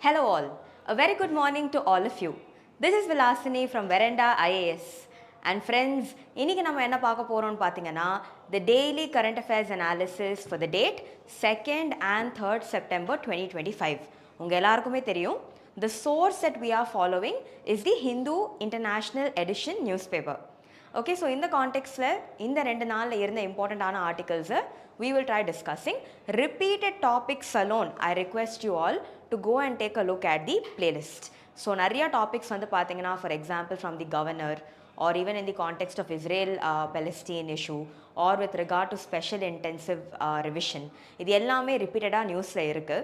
Hello all, a very good morning to all of you. This is Vilasini from Veranda IAS. And friends, இன்னைக்கு நம்ம என்ன பார்க்க போறோம்னு பாத்தீங்கன்னா the daily current affairs analysis for the date 2nd and 3rd September 2025. உங்க எல்லாருக்குமே தெரியும் the source that we are following is the Hindu International Edition newspaper. Okay, so in the context இந்த ரெண்டு நாள்ல இருந்த இம்பார்ட்டன்டான articles we will try discussing. Repeated topics alone, I request you all to go and take a look at the playlist. So நிறைய topics வந்து பாத்தீங்கன்னா for example from the governor or even in the context of Israel-Palestine issue or with regard to special intensive revision. இது எல்லாமே repeatedா newsல இருக்கு.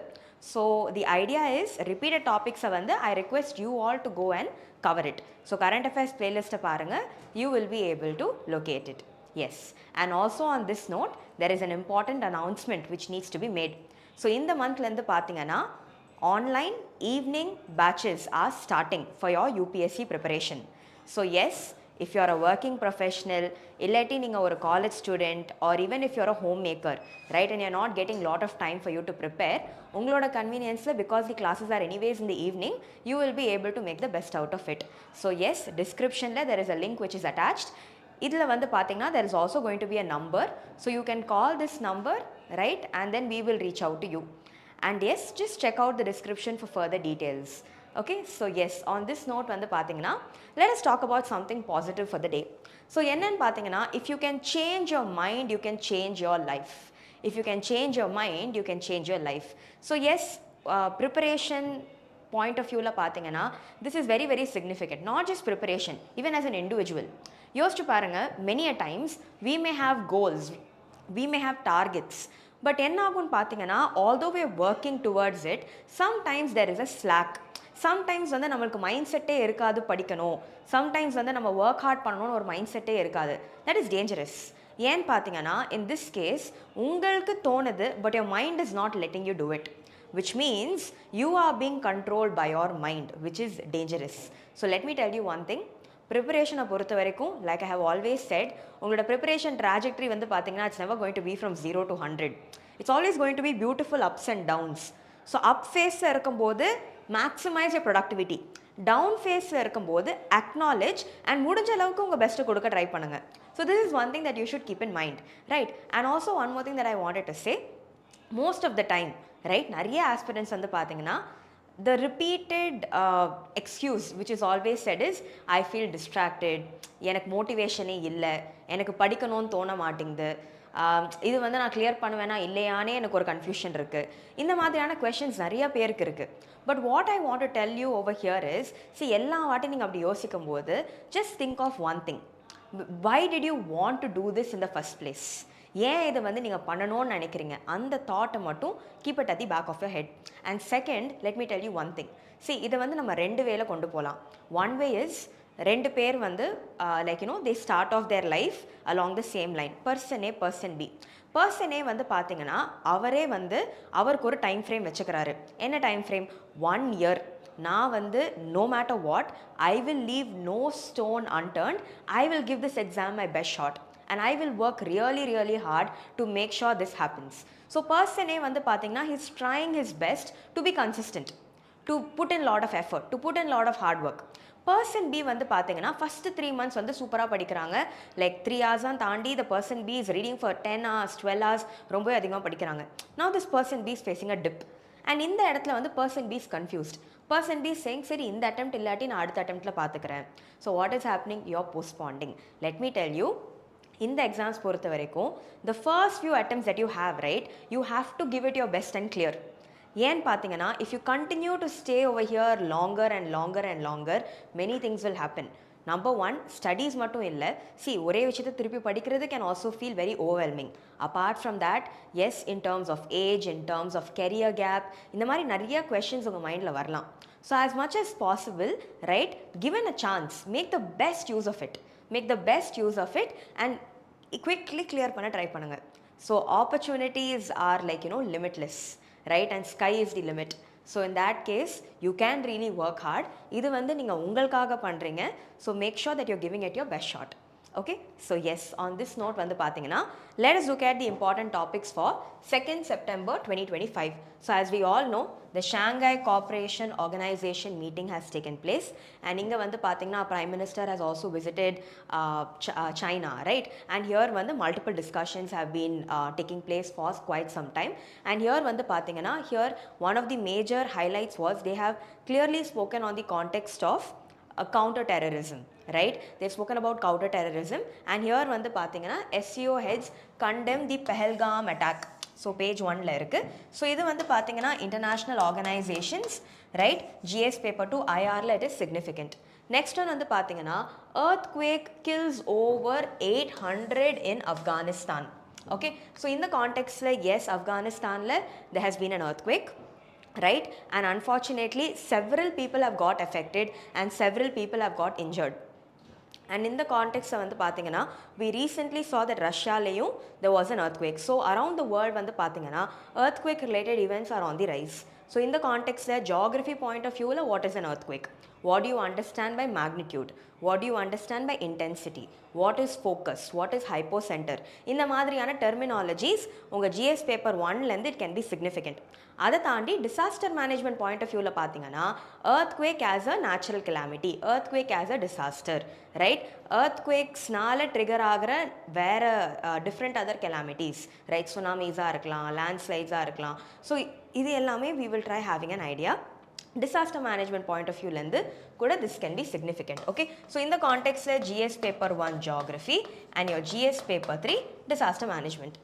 So the idea is repeated topics வந்து I request you all to go and cover it. So current affairs playlist பாருங்க, you will be able to locate it. Yes, and also on this note, there is an important announcement which needs to be made. So in the month lende pathingana online evening batches are starting for your UPSC preparation. So yes, if you are a working professional, illati neenga or college student or even if you are a homemaker, right, and you are not getting lot of time for you to prepare, ungaloda convenience la because the classes are anyways in the evening, you will be able to make the best out of it. So yes, description la there is a link which is attached. இதில் வந்து பார்த்தீங்கன்னா there is also going to be a number, so you can call this number, right, and then we will reach out to you. And yes, just check out the description for further details. Okay, so yes, on this note வந்து பார்த்தீங்கன்னா let us talk about something positive for the day. So என்னன்னு பார்த்தீங்கன்னா if you can change your mind, you can change your life. If you can change your mind, you can change your life. So yes, preparation point of view la பாத்தீங்கன்னா this is very very significant, not just preparation, even as an individual. யோசிச்சு பாருங்க, many a times we may have goals, we may have targets, but என்ன ஆகும்னு பார்த்தீங்கன்னா although we are working towards it, sometimes there is a slack. Sometimes வந்து நம்மளுக்கு mind செட்டே இருக்காது படிக்கணும், sometimes வந்து நம்ம ஒர்க் ஹார்ட் பண்ணணும்னு ஒரு மைண்ட் செட்டே இருக்காது. that is dangerous. ஏன்னு பார்த்தீங்கன்னா in this case உங்களுக்கு தோணுது but your mind is not letting you do it, which means you are being controlled by your mind, which is dangerous. So let me tell you one thing. Preparation பொறுத்த வரைக்கும், like I have always said, உங்களோட preparation trajectory வந்து பார்த்தீங்கன்னா it's never going to be from 0 to 100. It's always going to be beautiful ups and downs. So up phase இருக்கும்போது maximize your productivity. Down phase இருக்கும்போது acknowledge and முடிஞ்ச அளவுக்கு உங்க best கொடுக்க try பண்ணுங்க. So this is one thing that you should keep in mind, right? And also one more thing that I wanted to say, most of the time, right, நிறைய aspirants வந்து பார்த்தீங்கன்னா the repeated excuse which is always said is I feel distracted, எனக்கு மோட்டிவேஷனே இல்லை, எனக்கு படிக்கணும்னு தோண மாட்டேங்குது, இது வந்து நான் கிளியர் பண்ணுவேனா இல்லையானே எனக்கு ஒரு கன்ஃபியூஷன் இருக்குது. இந்த மாதிரியான கொஷின்ஸ் நிறைய பேருக்கு இருக்குது. But what I want to tell you over here is, எல்லா வாட்டி நீங்கள் அப்படி யோசிக்கும் போது just think of one thing. why did you want to do this in the first place? ஏன் இதை வந்து நீங்கள் பண்ணணும்னு நினைக்கிறீங்க, அந்த தாட்டை மட்டும் keep it at the back of your head. And second, let me tell you one thing. இதை வந்து நம்ம ரெண்டு வேல கொண்டு போகலாம். ஒன் வே இஸ், ரெண்டு பேர் வந்து like they start off their life along the same line, person A person B. Person A வந்து பார்த்தீங்கன்னா அவரே வந்து அவருக்கு ஒரு டைம் ஃப்ரேம் வச்சுக்கிறாரு. என்ன டைம் ஃப்ரேம்? 1 year. நான் வந்து no matter what, I will leave no stone unturned. I will give this exam my best shot. And I will work really really hard to make sure this happens. So person A வந்து பாத்தீங்கன்னா he is trying his best to be consistent, to put in lot of effort, to put in lot of hard work. Person B வந்து பாத்தீங்கன்னா first 3 months வந்து சூப்பரா படிக்கிறாங்க, like 3 hours தான் தாண்டி the person B is reading for 10 hours 12 hours ரொம்ப அதிகமாக படிக்கிறாங்க. Now this person B is facing a dip, and இந்த இடத்துல வந்து person B is confused. Person B is saying சரி இந்த attempt இல்லாட்டி நான் அடுத்த attemptல பார்த்துக்கிறேன். So what is happening? You are postponing. Let me tell you, இந்த எக்ஸாம்ஸ் பொறுத்த வரைக்கும் the first few attempts that you have, right, you have to give it your best and clear. ஏன்னு பார்த்தீங்கன்னா if you continue to stay over here longer and longer and longer, many things will happen. Number one, studies மட்டும் இல்லை, ஒரே விஷயத்தை திருப்பி படிக்கிறது can also feel very overwhelming. Apart from that, yes, in terms of age, in terms of career gap, இந்த மாதிரி நிறைய questions உங்கள் மைண்டில் வரலாம். So as much as possible, right, given a chance, make the best use of it. Make the best use of it and quickly clear பண்ண try பண்ணுங்க. So opportunities are like limitless, right, and sky is the limit. So in that case you can really work hard. இது வந்து நீங்கள் உங்களுக்காக பண்ணுறீங்க. So make sure that you're giving it your best shot. Okay, so yes, on this note வந்து பாத்தீங்கன்னா let us look at the important topics for 2nd September 2025. So as we all know, the Shanghai Cooperation Organization meeting has taken place, and இங்க வந்து பாத்தீங்கன்னா Prime Minister has also visited China, right? And here வந்து multiple discussions have been taking place for quite some time, and here வந்து பாத்தீங்கன்னா here one of the major highlights was they have clearly spoken on the context of counter-terrorism, right? They've spoken about counter-terrorism, and here வந்து பாத்தீங்கன்னா SCO heads condemn the Pahalgam attack. So page 1ல இருக்கு. So இது வந்து பாத்தீங்கன்னா international organizations, right? GS paper 2 IRல it is significant. Next one வந்து பாத்தீங்கன்னா earthquake kills over 800 in Afghanistan. Okay, so in the context like yes, Afghanistanல there has been an earthquake, right? And unfortunately several people have got affected and several people have got injured. And in the context வந்து பாத்தீங்கன்னா we recently saw that Russia-லையும் there was an earthquake. So around the world வந்து பாத்தீங்கன்னா earthquake related events are on the rise. So in the context geography point of view, what is an earthquake? What do you understand by magnitude? What do you understand by intensity? What is focus? What is hypocenter? இந்த மாதிரியான terminologies உங்க GS paper 1லேருந்து it can be significant. அதை தாண்டி disaster management point of viewல பார்த்தீங்கன்னா earthquake as a natural calamity, earthquake as a disaster, right? earthquakesனால trigger ஆகிற வேற different other calamities, right? tsunamis-ஆ இருக்கலாம், landslides-ஆ இருக்கலாம். So இது எல்லாமே we will try having an idea. Disaster management point of view lendu kuda this can be significant. Okay, so in the context GS paper 1 geography and your GS paper 3 disaster management.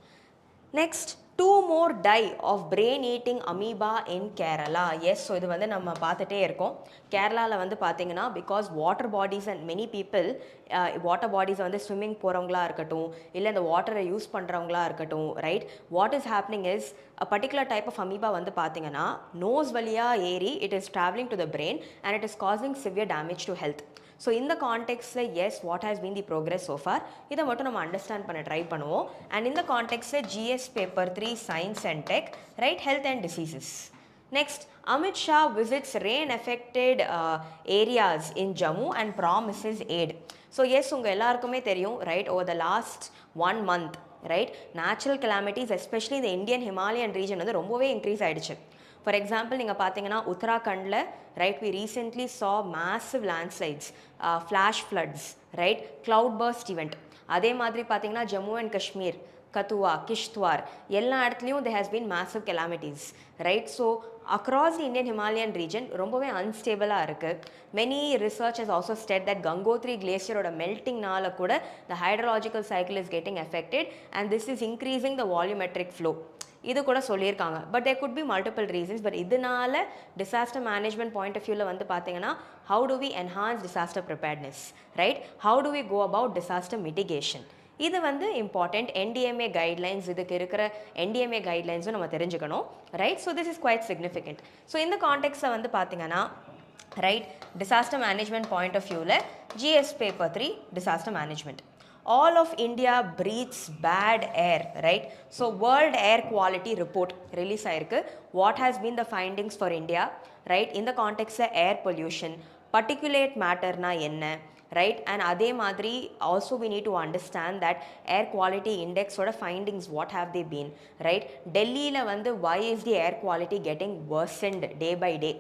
Next, 2 more die of brain eating amoeba in Kerala. Yes, so இது வந்து நம்ம பார்த்துட்டே இருக்கோம். கேரளாவில் வந்து பார்த்தீங்கன்னா because water bodies and many people water bodies வந்து swimming போகிறவங்களா இருக்கட்டும் இல்லை இந்த வாட்டரை யூஸ் பண்ணுறவங்களா இருக்கட்டும், right? What is happening is a particular type of amoeba வந்து பார்த்தீங்கன்னா நோஸ் வழியாக ஏறி it is traveling to the brain and it is causing severe damage to health. So in the context yes, what has been the progress so far, இதை மட்டும் நம்ம understand பண்ண try பண்ணுவோம். And in the context GS paper 3 science and tech, right? health and diseases. Next, Amit Shah visits rain affected areas in Jammu and promises aid. So yes, உங்க எல்லாருக்குமே தெரியும், right? over the last 1 month, right? natural calamities especially in the Indian Himalayan region வந்து ரொம்பவே increase ஆயிடுச்சு. For example, நீங்கள் பார்த்தீங்கன்னா உத்தராகண்டில், right, we recently saw massive landslides, flash floods, right, cloud burst event. அதே மாதிரி பார்த்தீங்கன்னா ஜம்மு அண்ட் காஷ்மீர், கத்துவா, கிஷ்த்வார் எல்லா இடத்துலையும் there has been massive calamities, right? So across the Indian Himalayan region ரொம்பவே அன்ஸ்டேபிளாக இருக்குது. Many research has also said that Gangotri glacier meltingனால கூட the hydrological cycle is getting affected and this is increasing the volumetric flow. இது கூட சொல்லியிருக்காங்க. But there could be multiple reasons. But இதனால disaster management point of viewல வந்து பார்த்தீங்கன்னா how do we enhance disaster preparedness, right? how do we go about disaster mitigation? இது வந்து important. NDMA guidelines, இதுக்கு இருக்கிற NDMA guidelines நம்ம தெரிஞ்சுக்கணும், right? So this is quite significant. So இந்த context வந்து பார்த்தீங்கன்னா, right, disaster management point of viewல GS paper 3 disaster management. All of India breathes bad air, right? So World Air Quality Report release ஆயிருக்கு. What has been the findings for India, right? in the context air pollution, particulate matter na என்ன, right? and அதே மாதிரி also we need to understand that air quality index ஓட findings, what have they been, right? டெல்லியில் வந்து why is the air quality getting worsened day by day?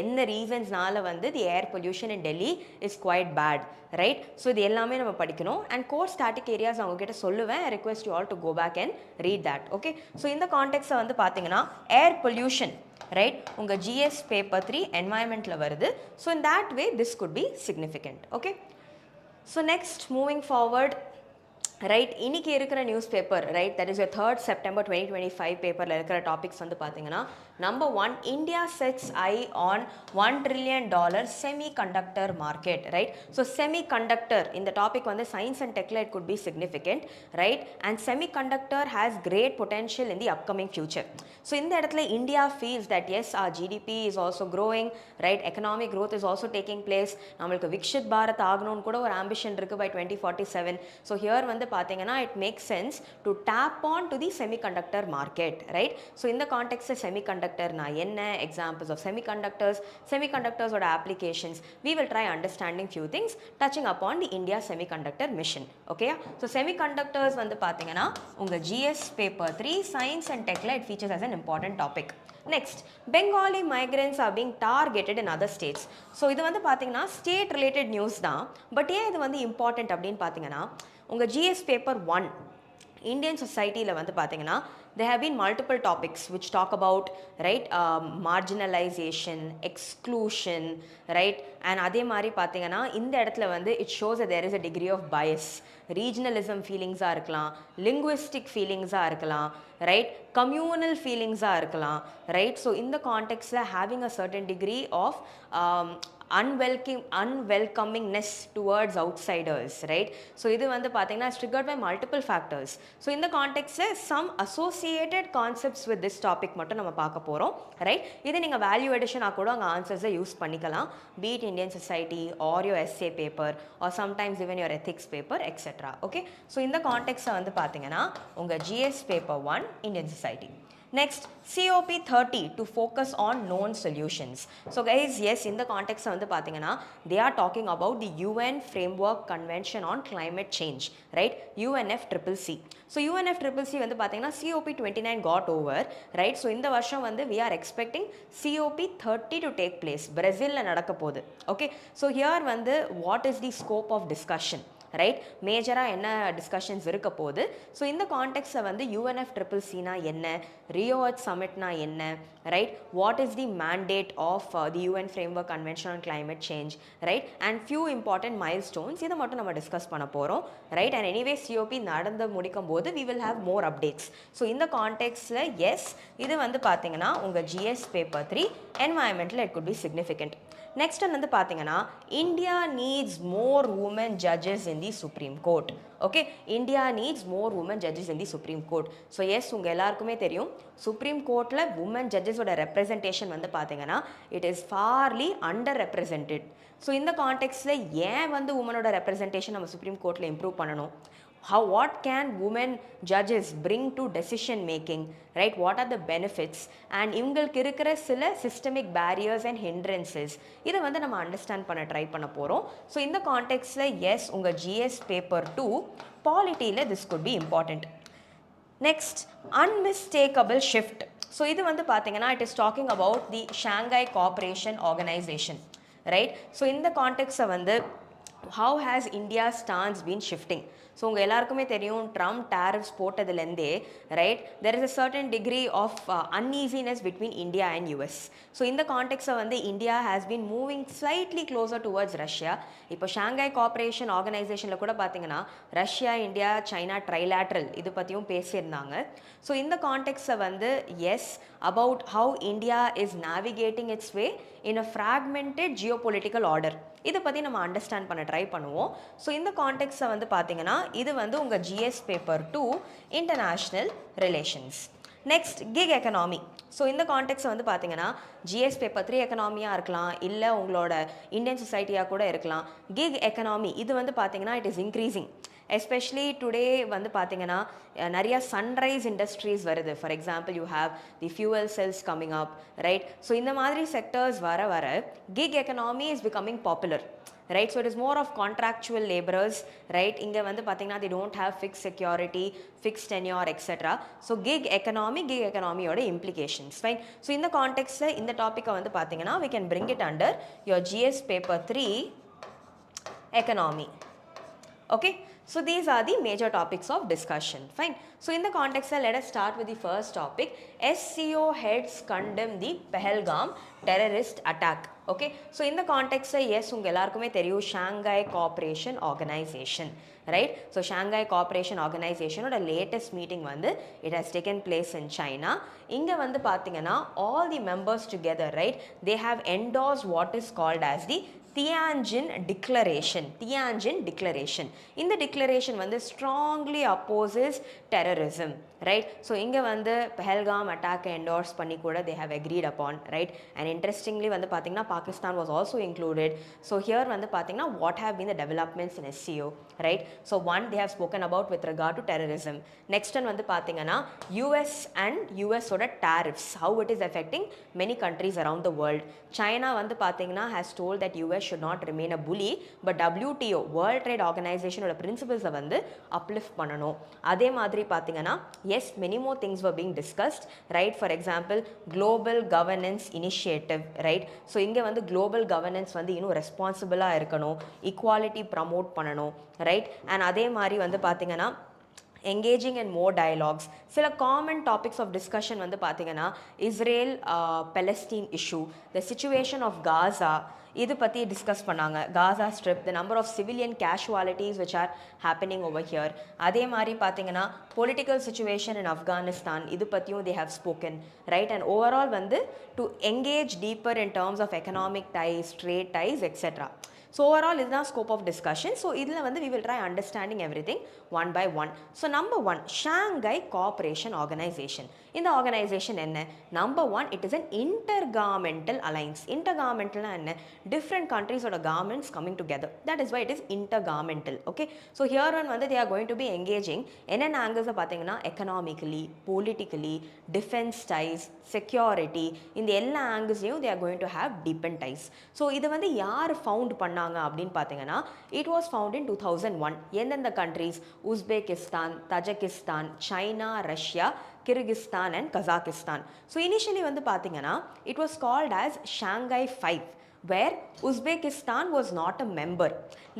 என்ன ரீசன்ஸ்னால வந்து the air pollution in Delhi is quite bad, right? so இது எல்லாமே நம்ம படிக்கணும். and core static areas அவங்க கிட்ட சொல்லுவேன். I request you all to go back and read that. okay, so in the context வந்து பார்த்தீங்கன்னா air pollution, right, உங்க GS paper 3 environmentல வருது. so in that way this could be significant. okay, so next, moving forward, right, இன்னைக்கு இருக்கிற newspaper, right, that is your 3rd September 2025 பேப்பரில் இருக்கிற topics வந்து பார்த்தீங்கன்னா, number 1, India sets eye on $1 trillion semiconductor market, right? So semiconductor இந்த topic வந்து science and டெக்ல it could be significant, right? And semiconductor has great potential in the upcoming future. So இந்த இடத்துல India feels that as our GDP is also growing, right? economic growth is also taking place. நம்மளுக்கு விக்ஷித் பாரத் ஆகணும்னு கூட ஒரு ambition இருக்குது by 2047. So here வந்து பார்த்தீங்கன்னா it makes sense to tap on to the semiconductor market, right? So in the context of semiconductor na enna, examples of semiconductors or applications, we will try understanding few things touching upon the India semiconductor mission. Okay, so semiconductors வந்து பார்த்தீங்கன்னா உங்க GS paper 3 science and tech it features as an important topic. Next, Bengali migrants are being targeted in other states. So இது வந்து பார்த்தீங்கன்னா state related news தான், but ஏன் இது வந்து important அப்படின்னு பார்த்தீங்கன்னா உங்கள் GS paper 1 Indian society-ல வந்து பார்த்தீங்கன்னா there have been multiple topics which talk about, right, marginalization, exclusion, right, and அதே மாதிரி பார்த்தீங்கன்னா இந்த இடத்துல வந்து it shows that there is a degree of bias, regionalism feelings-ஆ இருக்கலாம், linguistic feelings-ஆ இருக்கலாம், right, communal feelings-ஆ இருக்கலாம், right. So in the context-ல having a certain degree of unwelcomingness towards outsiders, right. So இது வந்து பார்த்தீங்கன்னா triggered by multiple factors. So in the context some associated concepts with this topic மட்டும் நம்ம பார்க்க போறோம், right. இது நீங்க value addition ஆ கூட அங்க answers யூஸ் பண்ணிக்கலாம், be it Indian society or your essay paper or sometimes even your ethics paper, etc. Okay, so in the context வந்து பார்த்தீங்கன்னா உங்க GS paper 1 Indian society. Next, COP 30 to focus on known solutions. So guys, yes, in the context வந்து பார்த்தீங்கன்னா they are talking about the UN Framework Convention on Climate Change, right, UNFCCC. So UNFCCC வந்து பார்த்தீங்கன்னா COP 29 got over, right. So இந்த வருஷம் வந்து we are expecting COP 30 to take place. Brazil-ல நடக்க போகுது. Okay, so here வந்து what is the scope of discussion, right, மேஜராக என்ன டிஸ்கஷன்ஸ் இருக்க போகுது. ஸோ இந்த கான்டெக்ட்ஸை வந்து UNFCCC-னா என்ன, ரியோ எர்த் சமிட்னா என்ன, right, what is the mandate of the UN Framework Convention on Climate Change, right, and few important milestones, இதை மட்டும் நம்ம டிஸ்கஸ் பண்ண போகிறோம், right. And anyway COP நடந்து முடிக்கும் போது we will have more updates. So இந்த கான்டெக்ட்ஸில் எஸ் இது வந்து பார்த்தீங்கன்னா உங்கள் GS paper 3 environmental it could be significant. Next வந்து பார்த்தீங்கன்னா India needs more women judges in the Supreme Court. Okay, India needs more women judges in the Supreme Court. So yes, உங்க எல்லாருக்குமே தெரியும் Supreme Courtல women judges ஓட representation வந்து பார்த்தீங்கன்னா it is farly underrepresented. So இந்த கான்டெக்ட்ல ஏன் வந்து womenோட representation நம்ம Supreme Courtல improve பண்ணணும், what can women judges bring to decision making, right, what are the benefits, and இவங்களுக்கு இருக்கிற சில systemic barriers and hindrances, இதை வந்து நம்ம அண்டர்ஸ்டாண்ட் பண்ண ட்ரை பண்ண போகிறோம். ஸோ இந்த கான்டெக்ட்ல எஸ் உங்கள் GS paper 2 பாலிட்டியில் this could be important. Next, unmistakable shift. So இது வந்து பார்த்தீங்கன்னா it is talking about the Shanghai Cooperation Organization, right. So இந்த கான்டெக்ட்ஸை வந்து how has India's stance been shifting? So உங்கள் எல்லாருக்குமே தெரியும் ட்ரம்ப் டேரிஃப்ஸ் போட்டதுலேருந்தே, right, there is a certain degree of uneasiness between India and US. So இந்த கான்டெக்ட்ஸை வந்து India has been moving slightly closer towards Russia. இப்போ ஷாங்காய் கோஆப்ரேஷன் ஆர்கனைசேஷனில் கூட பார்த்தீங்கன்னா ரஷ்யா, இந்தியா, சைனா ட்ரைலேட்ரல் இது பற்றியும் பேசியிருந்தாங்க. ஸோ இந்த கான்டெக்ட்ஸை வந்து S about how India is navigating its way in a fragmented geopolitical order, இதை பற்றி நம்ம அண்டர்ஸ்டாண்ட் பண்ண ட்ரை பண்ணுவோம். ஸோ இந்த கான்டெக்ட்ஸை வந்து பார்த்தீங்கன்னா இது வந்து உங்கள் GS paper 2 international relations. Next, kick economy. So இந்த கான்டெக்ட்ஸை வந்து பார்த்தீங்கன்னா GS paper 3 எக்கனாமியாக இருக்கலாம், இல்லை உங்களோட இந்தியன் சொசைட்டியாக கூட இருக்கலாம். கிக் எக்கனாமி இது வந்து பார்த்தீங்கன்னா it is increasing, especially today வந்து பார்த்தீங்கன்னா நிறைய சன்ரைஸ் இண்டஸ்ட்ரீஸ் வருது. For example you have the fuel cells coming up, right. So இந்த மாதிரி செக்டர்ஸ் வர வர gig economy is becoming popular, right. So it is more of contractual laborers, right. இங்கே வந்து பார்த்தீங்கன்னா they don't have fixed security, fixed tenure, etc. So gig economy ஓட implications, fine. So இந்த கான்டெக்ட்ல இந்த டாபிக்கை வந்து பார்த்தீங்கன்னா we can bring it under your GS paper 3 economy. Okay, so these are the major topics of discussion, fine. So in the context, let us start with the first topic. SCO heads condemn the Pahalgam terrorist attack. Okay, so in the context, yes, unga ellarkume theriyum Shanghai Cooperation Organization, right. So Shanghai Cooperation Organization oda latest meeting vandu it has taken place in China. Inga vandu pathina all the members together, right, they have endorsed what is called as the Tianjin Declaration. Tianjin Declaration. இந்த declaration வந்து strongly opposes terrorism, right? So இங்க வந்து Pahalgam attack endorse பண்ணி கூட they have agreed upon, right? And interestingly வந்து பாத்தீங்கன்னா Pakistan was also included. So here வந்து பாத்தீங்கன்னா what have been the developments in SCO, right? So one they have spoken about with regard to terrorism. Next one வந்து பாத்தீங்கன்னா US and US ஓட tariffs, how it is affecting many countries around the world. China வந்து பாத்தீங்கன்னா has told that US should not remain a bully, but WTO World Trade Organization ஓட principles வந்து uplift பண்ணணும். அதே மாதிரி பாத்தீங்கன்னா yes, many more things were being discussed, right? For example, global governance initiative, right? So இங்க வந்து global governance வந்து இன்னும் ரெஸ்பான்சிபிளா இருக்கணும், equality promote பண்ணணும், right? And அதே மாதிரி வந்து பாத்தீங்கன்னா engaging in more dialogues. சில common topics of discussion வந்து பாத்தீங்கன்னா Israel Palestine issue, the situation of Gaza, இது பத்தி டிஸ்கஸ் பண்ணாங்க. Gaza strip, the number of civilian casualties which are happening over here. அதே மாதிரி பாத்தீங்கன்னா political situation in Afghanistan, இது பத்தியும் they have spoken, right? And overall வந்து to engage deeper in terms of economic ties, trade ties, etc. So overall இதுதான் scope of discussion. So இதில் வந்து we will try understanding everything one by one. So number one, Shanghai Cooperation Organization. இந்த organization என்ன? Number one, it is an intergovernmental alliance. Intergovernmental என்ன? Different countries or governments coming together. That is why it is intergovernmental. Okay. So here on வந்து they are going to be engaging என்னென்ன angles பார்த்தீங்கன்னா economically, politically, defense ties, security, இந்த எல்லா angles-லையும் they are going to have deepened ties. So இது வந்து யார் found பண்ணாங்க அப்படின்னு பார்த்தீங்கன்னா it was found in 2001. எந்தெந்த countries? Uzbekistan, Tajikistan, China, Russia, Kyrgyzstan and Kazakhstan. So initially வந்து பார்த்தீங்கன்னா it was called as Shanghai 5, where Uzbekistan was not a member.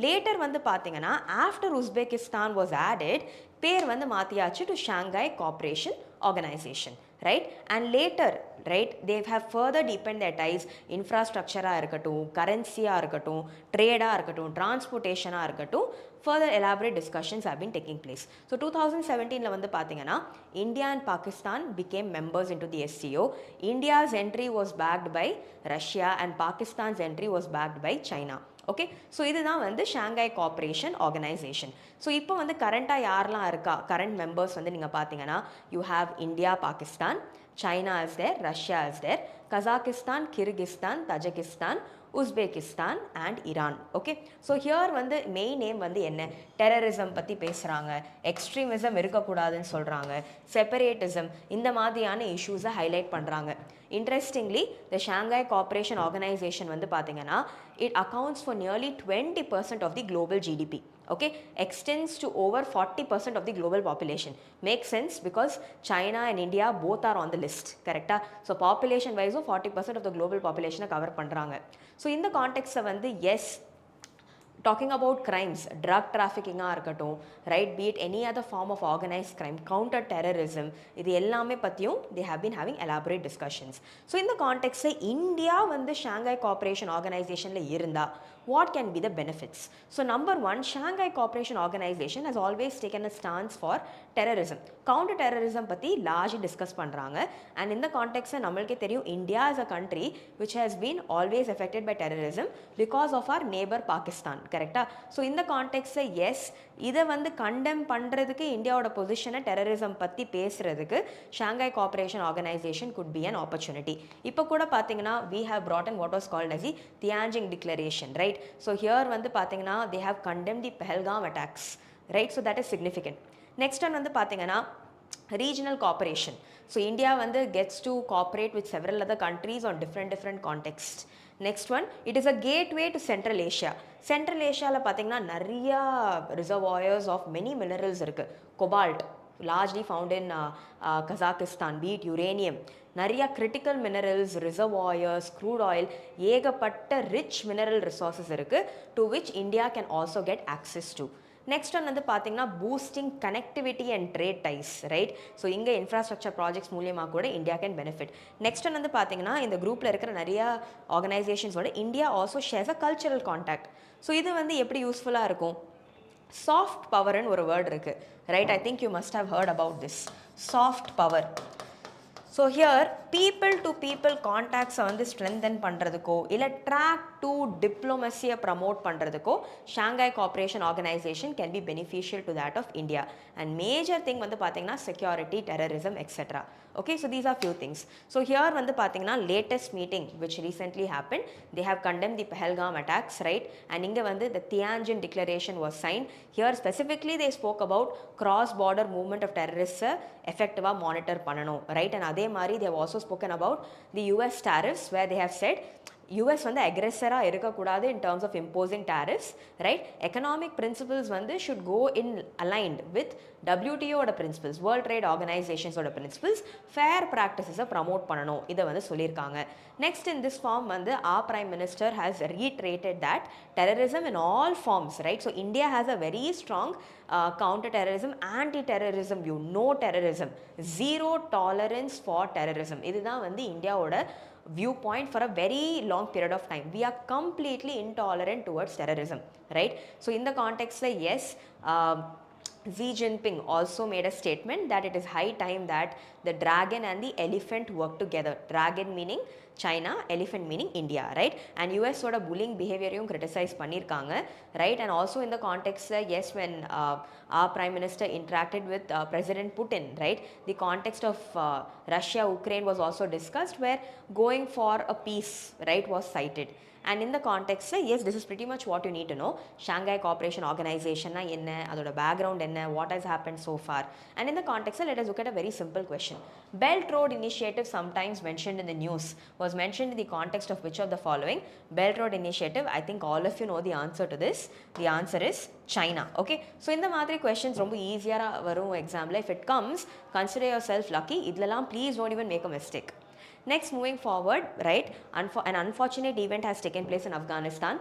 Later வந்து பார்த்தீங்கன்னா after Uzbekistan was added, பேர் வந்து மாத்தியாச்சு to Shanghai Cooperation Organization, right? And later, right, they have further deepened their ties. Infrastructure-ஆ இருக்கட்டும், currency-ஆ இருக்கட்டும், trade-ஆ இருக்கட்டும், transportation-ஆ இருக்கட்டும், further elaborate discussions have been taking place. So 2017ல வந்து பார்த்தீங்கன்னா India and Pakistan became members into the SCO. India's entry was backed by Russia and Pakistan's entry was backed by China. Okay, so இதுதான் வந்து Shanghai Cooperation organisation. So இப்போ வந்து கரண்ட்டாக யாரெல்லாம் இருக்கா, current members வந்து நீங்கள் பார்த்தீங்கன்னா you have India, Pakistan, China is there, Russia is there, Kazakhstan, Kyrgyzstan, Tajikistan, Uzbekistan and Iran. Okay, so here வந்து மெயின் நேம் வந்து என்ன, டெரரிசம் பற்றி பேசுகிறாங்க, எக்ஸ்ட்ரீமிசம் இருக்கக்கூடாதுன்னு சொல்கிறாங்க, செப்பரேட்டிசம், இந்த மாதிரியான இஷ்யூஸை ஹைலைட் பண்ணுறாங்க. Interestingly, the Shanghai Cooperation Organization வந்து பார்த்தீங்கன்னா it accounts for nearly 20% of the global GDP. Okay, extends to over 40% of the global population. Makes sense because China and India both are on the list, correct? So population wise 40% of the global population cover பண்றாங்க. So in the context வந்து yes, talking about crimes, drug trafficking இருக்கட்டும், right, be it any other form of organized crime, counter terrorism, இது எல்லாமே பத்தியும் they have been having elaborate discussions. So in the context India வந்து Shanghai Cooperation Organizationல இருந்தா what can be the benefits? So number one, Shanghai Cooperation Organization has always taken a stance for terrorism. Counter terrorism பத்தி largely discuss பண்றாங்க. And in the context நம்மளுக்கே தெரியும் India is a country which has been always affected by terrorism because of our neighbor Pakistan, correct? So in the context yes, இதை வந்து condemn பண்ணுறதுக்கு இந்தியாவோட பொசிஷனை terrorism பற்றி பேசுகிறதுக்கு Shanghai Cooperation organisation could be an opportunity. இப்போ கூட பார்த்தீங்கன்னா we have brought in what was called as the Tianjin Declaration, right? So here வந்து பார்த்தீங்கன்னா they have condemned the Pahalgam attacks, right? So that is significant. Next one வந்து பார்த்தீங்கன்னா regional cooperation. So India வந்து gets to cooperate with several other countries on different contexts. Next one, it is a gateway to Central Asia. Central Asiaல பார்த்தீங்கன்னா நிறைய reservoirs of many minerals இருக்கு. Cobalt, largely found in Kazakhstan, be it uranium. நிறைய critical minerals, reservoirs, crude oil, ஏகப்பட்ட rich mineral resources இருக்கு to which India can also get access to. Next one வந்து பார்த்தீங்கன்னா boosting connectivity and trade ties, right? So இங்கே infrastructure projects மூலியமாக கூட India can benefit. Next one வந்து பார்த்தீங்கன்னா இந்த குரூப்பில் இருக்கிற நிறைய ஆர்கனைசேஷன்ஸோட India also shares a cultural contact. So இது வந்து எப்படி யூஸ்ஃபுல்லாக இருக்கும்? சாஃப்ட் பவர்னு ஒரு வேர்டு இருக்குது, right? I think you must have heard about this soft power. So here people to people கான்டாக்ட்ஸை வந்து ஸ்ட்ரென்தன் பண்ணுறதுக்கோ இல்லை ட்ராக் டு டிப்ளமசியை ப்ரமோட் பண்ணுறதுக்கோ Shanghai Cooperation Organization can be beneficial to that of India. And major thing வந்து பார்த்தீங்கன்னா security, terrorism, etcetera. Okay, so these are few things. So here வந்து பார்த்தீங்கன்னா latest meeting which recently happened, they have condemned the Pahalgam attacks, right? And இங்கே வந்து the Tianjin declaration was signed. Here specifically they spoke about cross border movement of terrorists effectively monitor பண்ணணும், right? And அதே மாதிரி they have also spoken about the US tariffs where they have said US வந்து அக்ரெசராக இருக்கக்கூடாது in terms of imposing tariffs, right? Economic principles வந்து should go in aligned with WTO ஓட principles, World Trade Organizations ஓட principles, fair practices promote பண்ணணும், இதை வந்து சொல்லியிருக்காங்க. Next in this form வந்து our Prime Minister has reiterated that terrorism in all forms, right? So India has a very strong counter-terrorism, anti-terrorism view, no terrorism, zero tolerance for terrorism. இதுதான் வந்து இந்தியாவோட viewpoint for a very long period of time. We are completely intolerant towards terrorism, right? So in the context, yes, Xi Jinping also made a statement that it is high time that the dragon and the elephant work together. Dragon meaning China, elephant meaning India, right? And US sort of bullying behavior criticize pannirkanga, right? And also in the context, yes, when our Prime Minister interacted with President Putin, right? The context of Russia, Ukraine was also discussed, where going for a peace, right, was cited. And in the context, yes, this is pretty much what you need to know. Shanghai Cooperation Organization na enna, adoda background enna, what has happened so far. And in the context, let us look at a very simple question. Belt Road Initiative, sometimes mentioned in the news, was mentioned in the context of which of the following? Belt Road Initiative, I think all of you know the answer to this. The answer is China. Okay, so in the madri questions romba easier varum exam la, if it comes, consider yourself lucky. Idlalam please don't even make a mistake. Next, moving forward, right, an unfortunate event has taken place in Afghanistan.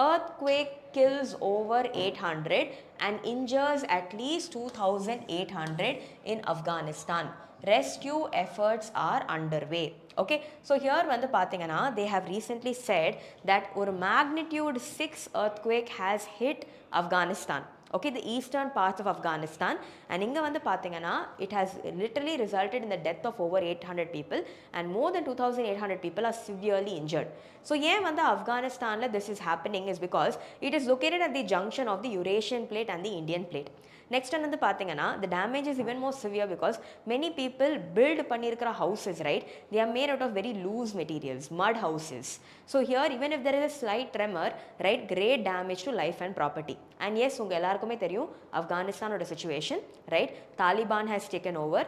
Earthquake kills over 800 and injures at least 2,800 in Afghanistan. Rescue efforts are underway. Okay, so here வந்து பார்த்தீங்கன்னா they have recently said that ஒரு magnitude 6 earthquake has hit Afghanistan. Okay, the eastern parts of Afghanistan, and inga vandu pathina it has literally resulted in the death of over 800 people and more than 2,800 people are severely injured. So yen vandu Afghanistan la this is happening is because it is located at the junction of the Eurasian plate and the Indian plate. Next one வந்து பாத்தீங்கன்னா the damage is even more severe because many people build பண்ணிருக்கிற houses, right, they are made out of very loose materials, mud houses. So here even if there is a slight tremor, right, great damage to life and property. And yes, உங்க எல்லாருக்குமே தெரியும் Afghanistan situation, right, Taliban has taken over.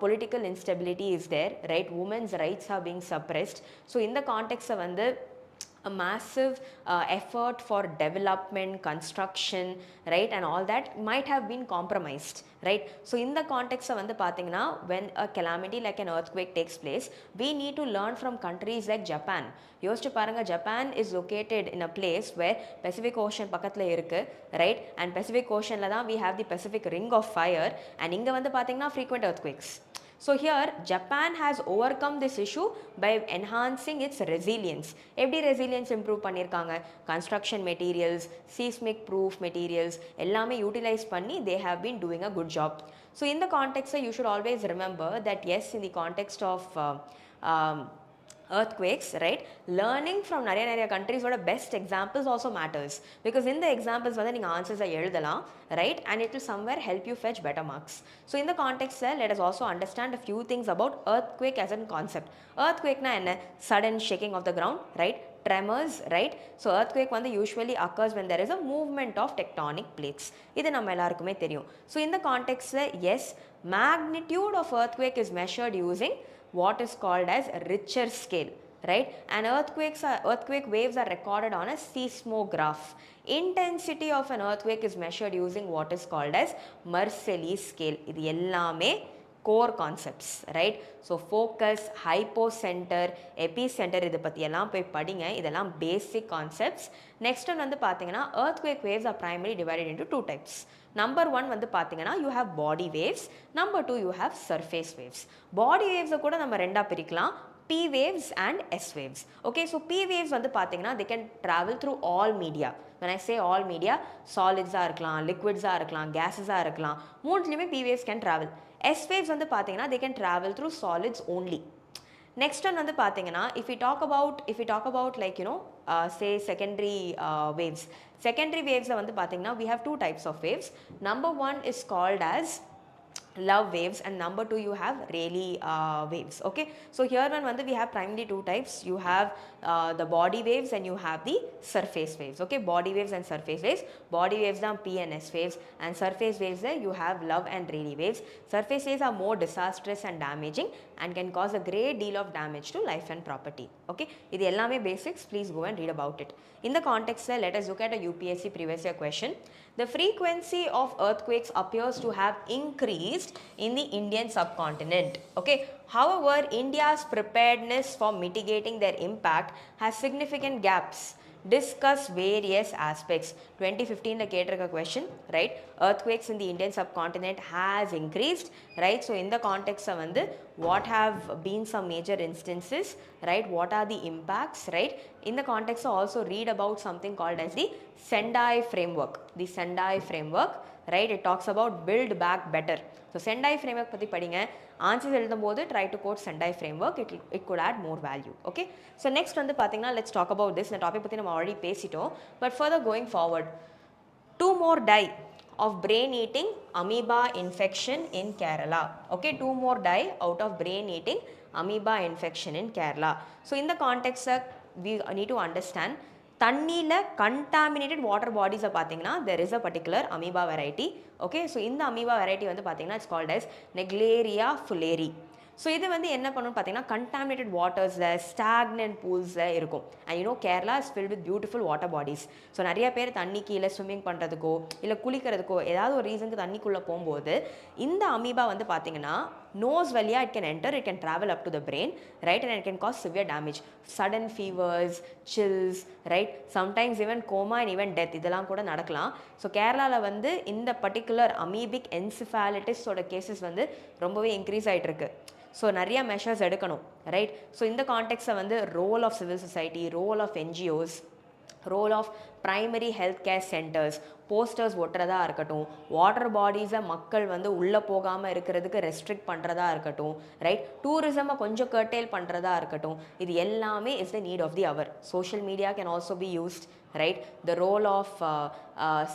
Political instability is there, right, women's rights are being suppressed. So in the context of வந்து a massive effort for development, construction, right, and all that might have been compromised, right? So in the context of vandu pathina, when a calamity like an earthquake takes place, we need to learn from countries like Japan. Yostu paranga, Japan is located in a place where Pacific Ocean pakathla irukku, right, and Pacific Ocean la dhaan we have the Pacific Ring of Fire, and inga vandu pathina frequent earthquakes. So here Japan has overcome this issue by enhancing its resilience. Every resilience improve pannirukanga, construction materials, seismic proof materials ellame utilize panni they have been doing a good job. So in the context you should always remember that yes, in the context of earthquakes, right, learning from நிறைய countries oda best examples also matters, because in the examples வந்து நீங்க answers எழுதலாம், right, and it will somewhere help you fetch better marks. So in the context let us also understand a few things about earthquake as a concept. Earthquake na enna? Sudden shaking of the ground, right, tremors, right? So earthquake வந்து usually occurs when there is a movement of tectonic plates. இது நம்ம எல்லாருக்குமே தெரியும். So in the context yes, magnitude of earthquake is measured using what is called as Richter scale, right, and earthquake waves are recorded on a seismograph. Intensity of an earthquake is measured using what is called as Mercalli scale. இது எல்லாமே core concepts, right? So focus, hypocenter, epicenter இதை பத்தி எல்லாம் போய் படிங்க, இதெல்லாம் basic concepts. Next one வந்து பாத்தீங்கன்னா earthquake waves are primarily divided into two types. Number one வந்து பாத்தீங்கன்னா you have body waves, number two you have surface waves. Body waves கூட நம்ம ரெண்டா பிரிக்கலாம், P waves and S waves. Okay, so P waves வந்து பாத்தீங்கன்னா they can travel through all media, when I say all media, solids இருக்கலாம், liquids இருக்கலாம், gases இருக்கலாம், மூணுத்துலயுமே P waves can travel. S waves வந்து பாத்தீங்கன்னா they can travel through solids only. Next one வந்து பாத்தீங்கன்னா if we talk about like say secondary waves வந்து பாத்தீங்கன்னா we have two types of waves. Number one is called as love waves and number two you have Rayleigh waves. Okay, so here one we have primarily two types. You have the body waves and you have the surface waves. Okay, body waves and surface waves. Body waves are P and S waves, and surface waves there you have love and Rayleigh waves. Surface waves are more disastrous and damaging and can cause a great deal of damage to life and property. Okay, இது எல்லாமே basics, please go and read about it. In the context let us look at a UPSC previous year question. The frequency of earthquakes appears to have increased in the Indian subcontinent. Okay, however, India's preparedness for mitigating their impact has significant gaps. Discuss various aspects. 2015 la ketirukka question, right? Earthquakes in the Indian subcontinent has increased, right? So in the context of what have been some major instances, right? What are the impacts, right? In the context also read about something called as the Sendai framework. The Sendai framework, right? It talks about build back better. So Sendai framework பத்தி படிங்க. Answers எழுதும்போது try to quote Sendai framework. It could add more value. Okay, so next வந்து பாத்தீங்கன்னா let's talk about this. இந்த topic பத்தி நம்ம already பேசிட்டோம், but further going forward, 2 more die of brain eating amoeba infection in Kerala. Okay, 2 more die out of brain eating amoeba infection in Kerala. So in the context we need to understand தண்ணியில் contaminated water bodies பார்த்தீங்கன்னா there is a particular amoeba variety. Okay, so இந்த amoeba variety வந்து பார்த்தீங்கன்னா it's called as Naegleria fowleri. So இது வந்து என்ன பண்ணணும்னு பார்த்தீங்கன்னா contaminated watersல stagnant poolsல இருக்கும். And Kerala is filled with beautiful water bodies. So நிறைய பேர் தண்ணி கீழே ஸ்விம்மிங் பண்ணுறதுக்கோ இல்லை குளிக்கிறதுக்கோ ஏதாவது ஒரு ரீசனுக்கு தண்ணிக்குள்ளே போகும்போது இந்த அமீபா வந்து பார்த்தீங்கன்னா nose வழியா it can enter, it can travel up to the brain, right, and it can cause severe damage, sudden fevers, chills, right, sometimes even coma and even death இதெல்லாம் கூட நடக்கலாம். ஸோ கேரளாவில் வந்து இந்த பர்டிகுலர் அமீபிக் என்சிஃபாலிட்டிஸோட கேசஸ் வந்து ரொம்பவே increase ஆகிட்டு இருக்கு. ஸோ நிறையா மெஷர்ஸ் எடுக்கணும், ரைட். ஸோ இந்த கான்டெக்ட்ஸை வந்து role of civil society, role of NGOs, role of primary health care centres, posters ஒட்டுறதா இருக்கட்டும், வாட்டர் பாடிஸை மக்கள் வந்து உள்ளே போகாமல் இருக்கிறதுக்கு ரெஸ்ட்ரிக்ட் பண்ணுறதா இருக்கட்டும், ரைட், டூரிசமை கொஞ்சம் கர்டேல் பண்ணுறதா இருக்கட்டும், இது எல்லாமே is the need of the hour. Social media can also be used, right, the role of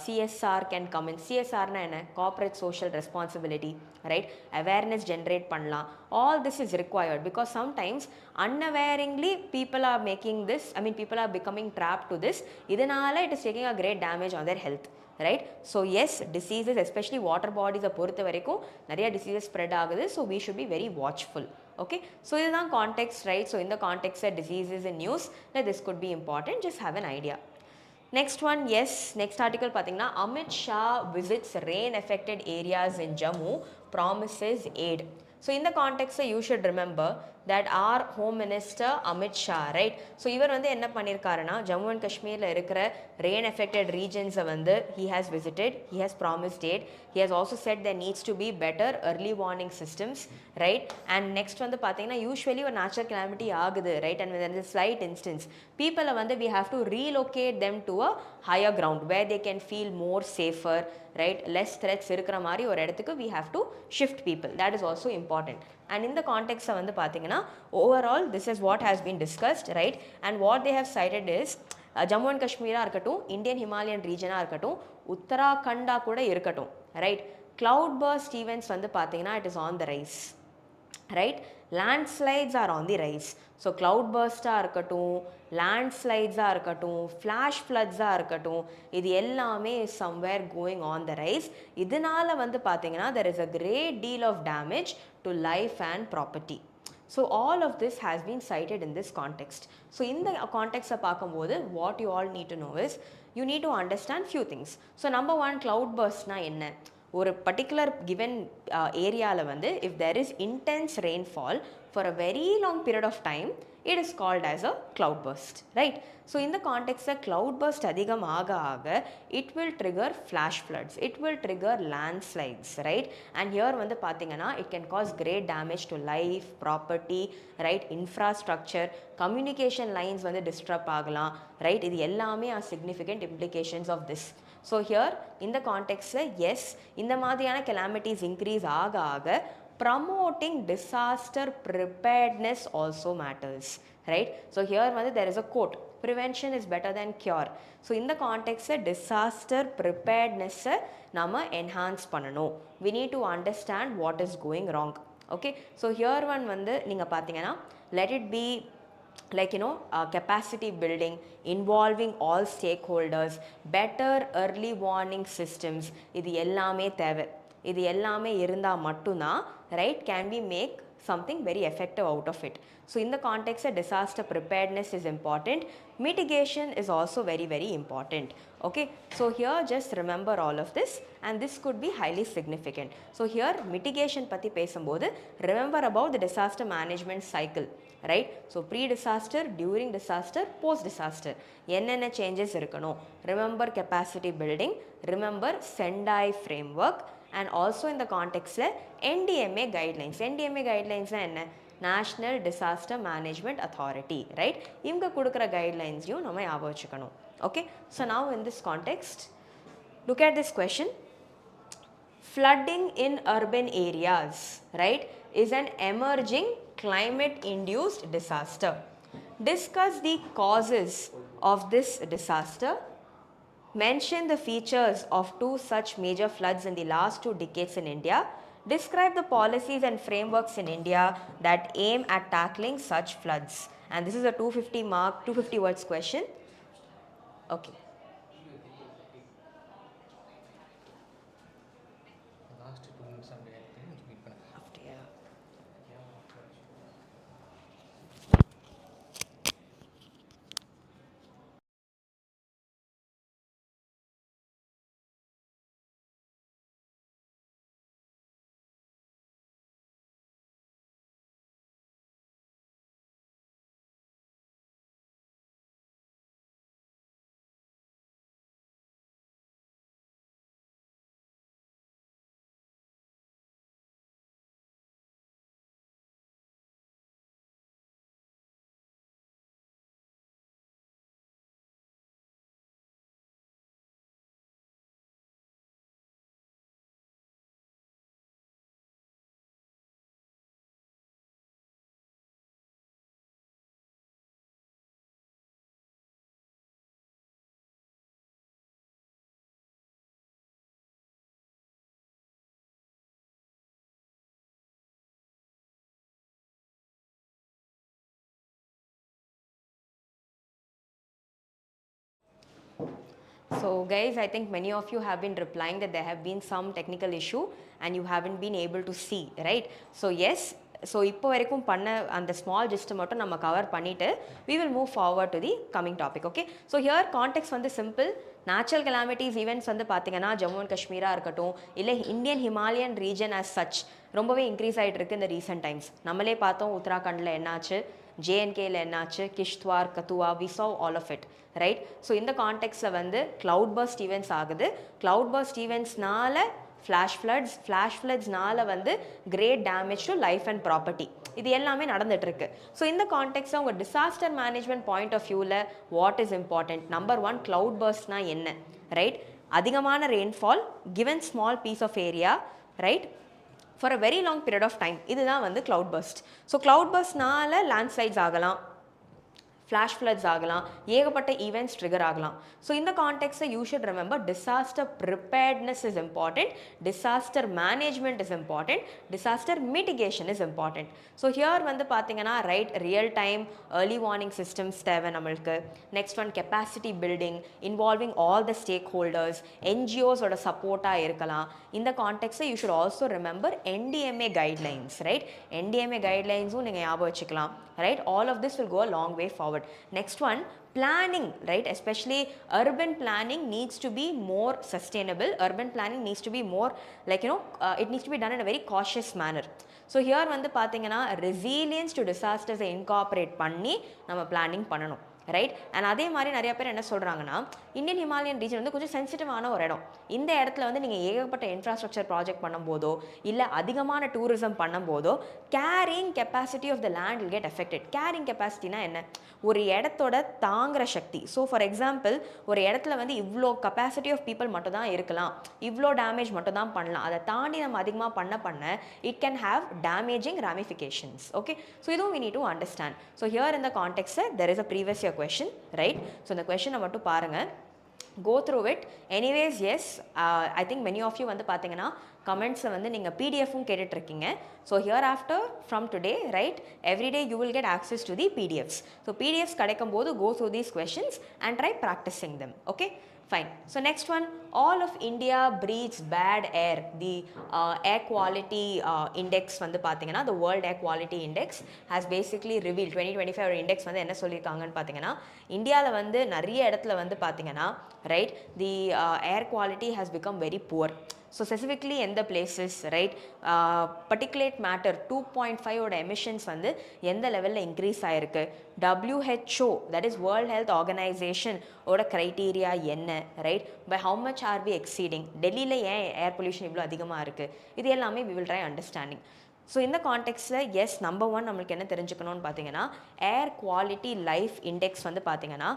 CSR can come in. CSR na enna, corporate social responsibility, right, awareness generate பண்ணலாம். All this is required because sometimes unawareingly people are making this, people are becoming trapped to this. இதனால it is taking a great damage on their health, right. So yes, diseases, especially water bodies பொறுத்த வரைக்கும் நிறைய diseases spread ஆகுது. So we should be very watchful. Okay, so இதுதான் context, right. So in the context of diseases and news, this could be important, just have an idea. Next one, yes, next article பார்த்தீங்கன்னா Amit Shah visits rain affected areas in Jammu, promises aid. So in the context you should remember that our home minister Amit Shah, right, so இவர் வந்து என்ன பண்ணியிருக்காருன்னா Jammu and காஷ்மீரில் இருக்கிற rain affected regions வந்து he has visited, he has promised aid, he has also said there needs to be better early warning systems, right. And next வந்து பார்த்தீங்கன்னா usually ஒரு natural calamity ஆகுது, right, and when there is a slight instance people வந்து we have to relocate them to a higher ground where they can feel more safer, right, less threats இருக்கிற மாதிரி ஒரு இடத்துக்கு we have to shift people, that is also important. And in the context வந்து பார்த்தீங்கன்னா overall this is what has been discussed, right, and what they have cited is Jammu and காஷ்மீராக இருக்கட்டும், Indian Himalayan ரீஜனாக இருக்கட்டும், உத்தராகண்டாக கூட இருக்கட்டும், ரைட், cloud burst events வந்து பார்த்தீங்கன்னா it is on the rise, right, landslides are on the rise. So cloud burst-ஆக இருக்கட்டும், landslides-ஆக இருக்கட்டும், flash floods-ஆக இருக்கட்டும், இது எல்லாமே is somewhere going on the rise. இதனால வந்து பார்த்தீங்கன்னா there is a great deal of damage to life and property. So all of this has been cited in this context. So in the context பார்க்கும்போது what you all need to know is you need to understand few things. So number one, cloud burst-னா என்ன? ஒரு particular given ஏரியாவில் வந்து if there is intense rainfall for a very long period of time, it is called as a cloudburst, right? So in the context of cloudburst adhigam aga, it will trigger flash floods, it will trigger landslides, right? And here vandu pathingana, it can cause great damage to life, property, right? Infrastructure, communication lines vandu disrupt agalam, right? Idu ellame are significant implications of this. So here in the context, yes, இந்த மாதிரியான calamities increase ஆக promoting disaster preparedness also matters, right? So here there is a quote, prevention is better than cure. So in the context disaster preparedness nama enhance பண்ணணும். We need to understand what is going wrong. Okay, so here one நீங்க பாத்தீங்கன்னா, let it be like capacity building involving all stakeholders, better early warning systems, இது எல்லாமே தேவை. இது எல்லாமே இருந்தா மட்டும்தான், right, can we make something very effective out of it. So in the context disaster preparedness is important, mitigation is also very important. Okay, so here just remember all of this, and this could be highly significant. So here mitigation patti pesumbodhu remember about the disaster management cycle, right? So pre-disaster, during disaster, post-disaster என்னென்ன changes இருக்கணும், remember capacity building, remember Sendai framework, and also in the context NDMA guidelines. NDMA guidelines என்ன, National Disaster Management Authority, right? இவங்க கொடுக்குற guidelines-யும் நம்ம ஞாபகம் வச்சுக்கணும். Okay, so now in this context, look at this question. Flooding in urban areas, right, is an emerging climate-induced disaster. Discuss the causes of this disaster. Mention the features of 2 such major floods in the last 2 decades in India. Describe the policies and frameworks in India that aim at tackling such floods. And this is a 250 words question. Okay. So guys, I think many of you have been replying that there have been some technical issue and you haven't been able to see, right? So yes, so இப்போ வரைக்கும் பண்ண அந்த small gist மட்டும் நம்ம cover பண்ணிட்டு we will move forward to the coming topic. Okay, so here context வந்து simple. Natural calamities events வந்து பார்த்தீங்கன்னா ஜம்மு அண்ட் காஷ்மீராக இருக்கட்டும், இல்லை Indian Himalayan region as such ரொம்பவே இன்க்ரீஸ் ஆகிட்டு இருக்கு இந்த ரீசெண்ட் டைம்ஸ். நம்மளே பார்த்தோம் உத்தராகண்டில் என்னாச்சு, JNKல என்னாச்சு, கிஷ்த்வார், கத்துவா, we saw all of it, right? So இந்த கான்டெக்ட்ஸில் வந்து cloud burst events ஆகுது. cloud burst eventsனால flash floodsனால வந்து great damage to life and property, இது எல்லாமே நடந்துட்டு இருக்கு. ஸோ இந்த கான்டெக்ட்ஸில் உங்கள் டிசாஸ்டர் மேனேஜ்மெண்ட் பாயிண்ட் ஆஃப் வியூவில் what is important? Number 1, cloud burstனா என்ன, ரைட்? அதிகமான rainfall given small piece of area, right, for a very long period of time, இதுதான் வந்து cloud burst. So cloud burstனால landslides ஆகலாம், flash floods ஆகலாம், ஏகப்பட்ட events trigger ஆகலாம். So இந்த கான்டெக்ட்ஸில் you should remember disaster preparedness is important, disaster management is important, disaster mitigation is important. So here வந்து பார்த்தீங்கன்னா right real time early warning systems தேவை நம்மளுக்கு. Next one capacity building involving all the stakeholders, என்ஜிஓஸோட சப்போர்ட்டாக இருக்கலாம். இந்த கான்டெக்ட்ஸை you should also remember NDMA guidelines, right? NDMA கைட்லைன்ஸும் நீங்கள் ஞாபகம் வச்சுக்கலாம், right? All of this will go a long way forward. forward. Next one, planning, right? Especially urban planning needs to be more sustainable. Urban planning needs to be more like, it needs to be done in a very cautious manner. So here வந்து பார்த்தீங்கன்னா resilience to டிசாஸ்டர்ஸை incorporate பண்ணி நம்ம planning பண்ணணும், right? And அதே மாதிரி நிறைய பேர் என்ன சொல்கிறாங்கன்னா, இந்தியன் ஹிமாலயன் ரீஜன் வந்து கொஞ்சம் சென்சிட்டிவான ஒரு இடம். இந்த இடத்துல வந்து நீங்கள் ஏகப்பட்ட இன்ஃப்ராஸ்ட்ரக்சர் ப்ராஜெக்ட் பண்ணும்போதோ இல்லை அதிகமான டூரிசம் பண்ணும்போதோ carrying capacity of the land will get affected. Carrying கெப்பாசிட்டினா என்ன? ஒரு இடத்தோட தாங்குற சக்தி. ஸோ ஃபார் எக்ஸாம்பிள், ஒரு இடத்துல வந்து இவ்வளோ கெப்பாசிட்டி ஆஃப் பீப்புள் மட்டும் தான் இருக்கலாம், இவ்வளோ டேமேஜ் மட்டும் தான் பண்ணலாம். அதை தாண்டி நம்ம அதிகமாக பண்ண it can have damaging ramifications. Okay, so இதுவும் we need to understand. So here in the context there is a previous year question, right? So இந்த question மட்டும் பாருங்க, go through it. Anyways, yes, I think many of you வந்து பார்த்தீங்கன்னா கமெண்ட்ஸை வந்து நீங்கள் பிடிஎஃப்பும் கேட்டுட்ருக்கீங்க. So here after from today, right, everyday you will get access to the PDFs. So PDFs கிடைக்கும் போது go through these questions and try practicing them. Okay, fine. So next one, all of India breathes bad air. The air quality index வந்து பார்த்தீங்கன்னா, the world air quality index has basically revealed 2025 index வந்து என்ன சொல்லியிருக்காங்கன்னு பார்த்தீங்கன்னா, இந்தியாவில் வந்து நிறைய இடத்துல வந்து பார்த்தீங்கன்னா, right, the air quality has become very poor. So specifically எந்த places, right, particulate matter 2.5 ஓட emissions வந்து எந்த லெவலில் இன்க்ரீஸ் ஆயிருக்கு, WHO, that is World Health Organization ஓட criteria என்ன, right, by how much are we exceeding, டெல்லியில் ஏன் ஏர் பொல்யூஷன் இவ்வளோ அதிகமாக இருக்குது, இது எல்லாமே we will try understanding. So இந்த கான்டெக்ட்ஸில் எஸ் நம்பர் 1 நம்மளுக்கு என்ன தெரிஞ்சுக்கணும்னு பார்த்தீங்கன்னா, ஏர் குவாலிட்டி லைஃப் இண்டெக்ஸ் வந்து பார்த்தீங்கன்னா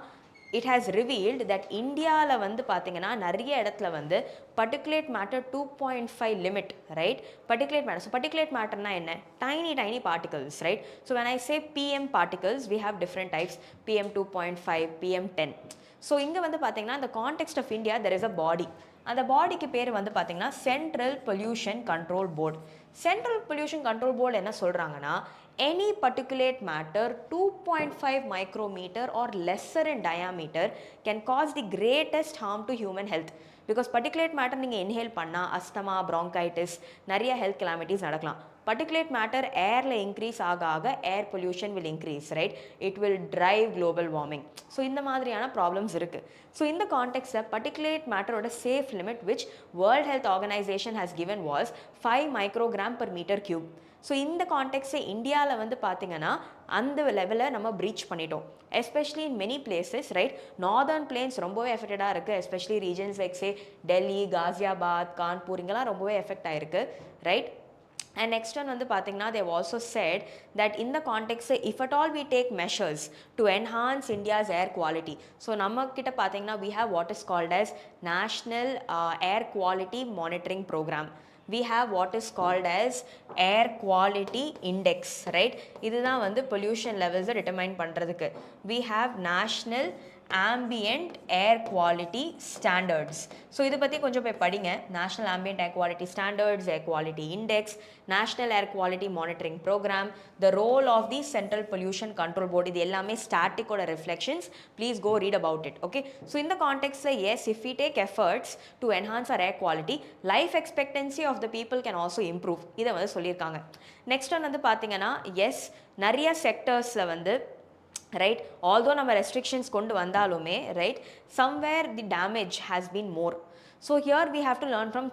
it has revealed that இந்தியாவில் வந்து பார்த்தீங்கன்னா நிறைய இடத்துல வந்து particulate matter 2.5 limit, right? Particulate matter. So particulate matter na enna? Tiny particles, right? So when I say PM particles, we have different types, PM 2.5, PM 10. So இங்க வந்து பார்த்தீங்கன்னா the context of India there is a body. அந்த பாடிக்கு பேர் வந்து பார்த்தீங்கன்னா central pollution control board. Central pollution control board என்ன சொல்கிறாங்கன்னா, any particulate matter 2.5 micrometer or lesser in diameter can cause the greatest harm to human health. Because particulate matter நீங்கள் inhale பண்ணால் அஸ்தமா, bronchitis, நிறைய health calamities நடக்கலாம். Particulate matter airல increase ஆக air pollution will increase, right? It will drive global warming. So இந்த மாதிரியான problems இருக்கு. So in the context of particulate matter ஓட safe limit which World Health Organization has given was 5 microgram per meter cube. So இந்த கான்டெக்ட்ஸை இந்தியாவில் வந்து பார்த்தீங்கன்னா அந்த லெவலில் நம்ம ப்ரீச் பண்ணிட்டோம். Especially in many places, right, northern planes ரொம்பவே எஃபெக்டடாக இருக்குது. Especially regions like say Delhi, Ghaziabad, Kanpur, இங்கெல்லாம் ரொம்பவே எஃபெக்ட் ஆகிருக்கு, ரைட். And next one வந்து பார்த்தீங்கன்னா they have also said that in the context if at all we take measures to enhance India's air quality, so நம்ம கிட்ட பார்த்தீங்கன்னா we have what is called as National Air Quality Monitoring Program. We have what is called as air quality index, right? இதுதான் வந்து pollution levels determine பண்றதுக்கு. We have national ambient air quality standards. So இதை பற்றி கொஞ்சம் போய் படிங்க. National ambient air quality standards, air quality index, national air quality monitoring program, the role of the central pollution control board, இது எல்லாமே ஸ்டாட்டிக்கோட reflections. Please go read about it. Okay, so in the context yes, if we take efforts to enhance our air quality, life expectancy of the people can also improve. இதை வந்து சொல்லியிருக்காங்க. Next one வந்து பார்த்தீங்கன்னா S நிறைய செக்டர்ஸில் வந்து right, although நம்ம restrictions கொண்டு வந்தாலுமே right, somewhere the damage has been more. So here we have to learn from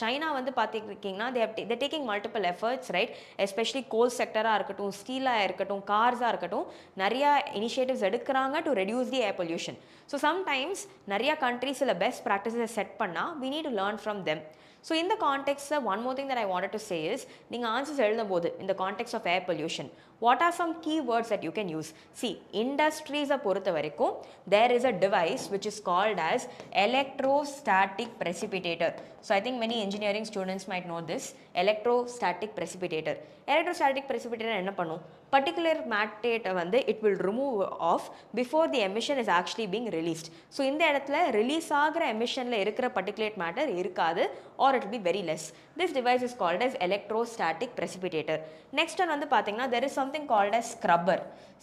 China வந்து பார்த்துக்கிட்டிங்கன்னா they're taking multiple efforts, right, especially coal செக்டராக இருக்கட்டும், ஸ்டீலாக இருக்கட்டும், கார்ஸாக இருக்கட்டும், நிறையா இனிஷியேட்டிவ்ஸ் எடுக்கிறாங்க to reduce the air pollution. So sometimes நிறையா கண்ட்ரிஸ் சில பெஸ்ட் ப்ராக்டிஸை செட் பண்ணால் we need to learn from them. So in the context, one more thing that I wanted to say is, நீங்கள் ஆன்சர்ஸ் எழுதும்போது in the context of air pollution, what are some key words that you can use? See, industries பொறுத்த வரைக்கும் there is a device which is called as electrostatic precipitator. So I think many engineering students might know this, electrostatic precipitator. Electrostatic precipitator என்ன பண்ணும்? Particular matter வந்து it will remove off before the emission is actually being released. So இந்த இடத்துல release ஆகிற எமிஷனில் இருக்கிற particulate matter இருக்காது, or it will be very less. This device is called as electrostatic precipitator. Next one வந்து பார்த்தீங்கன்னா there is something called as scrubber.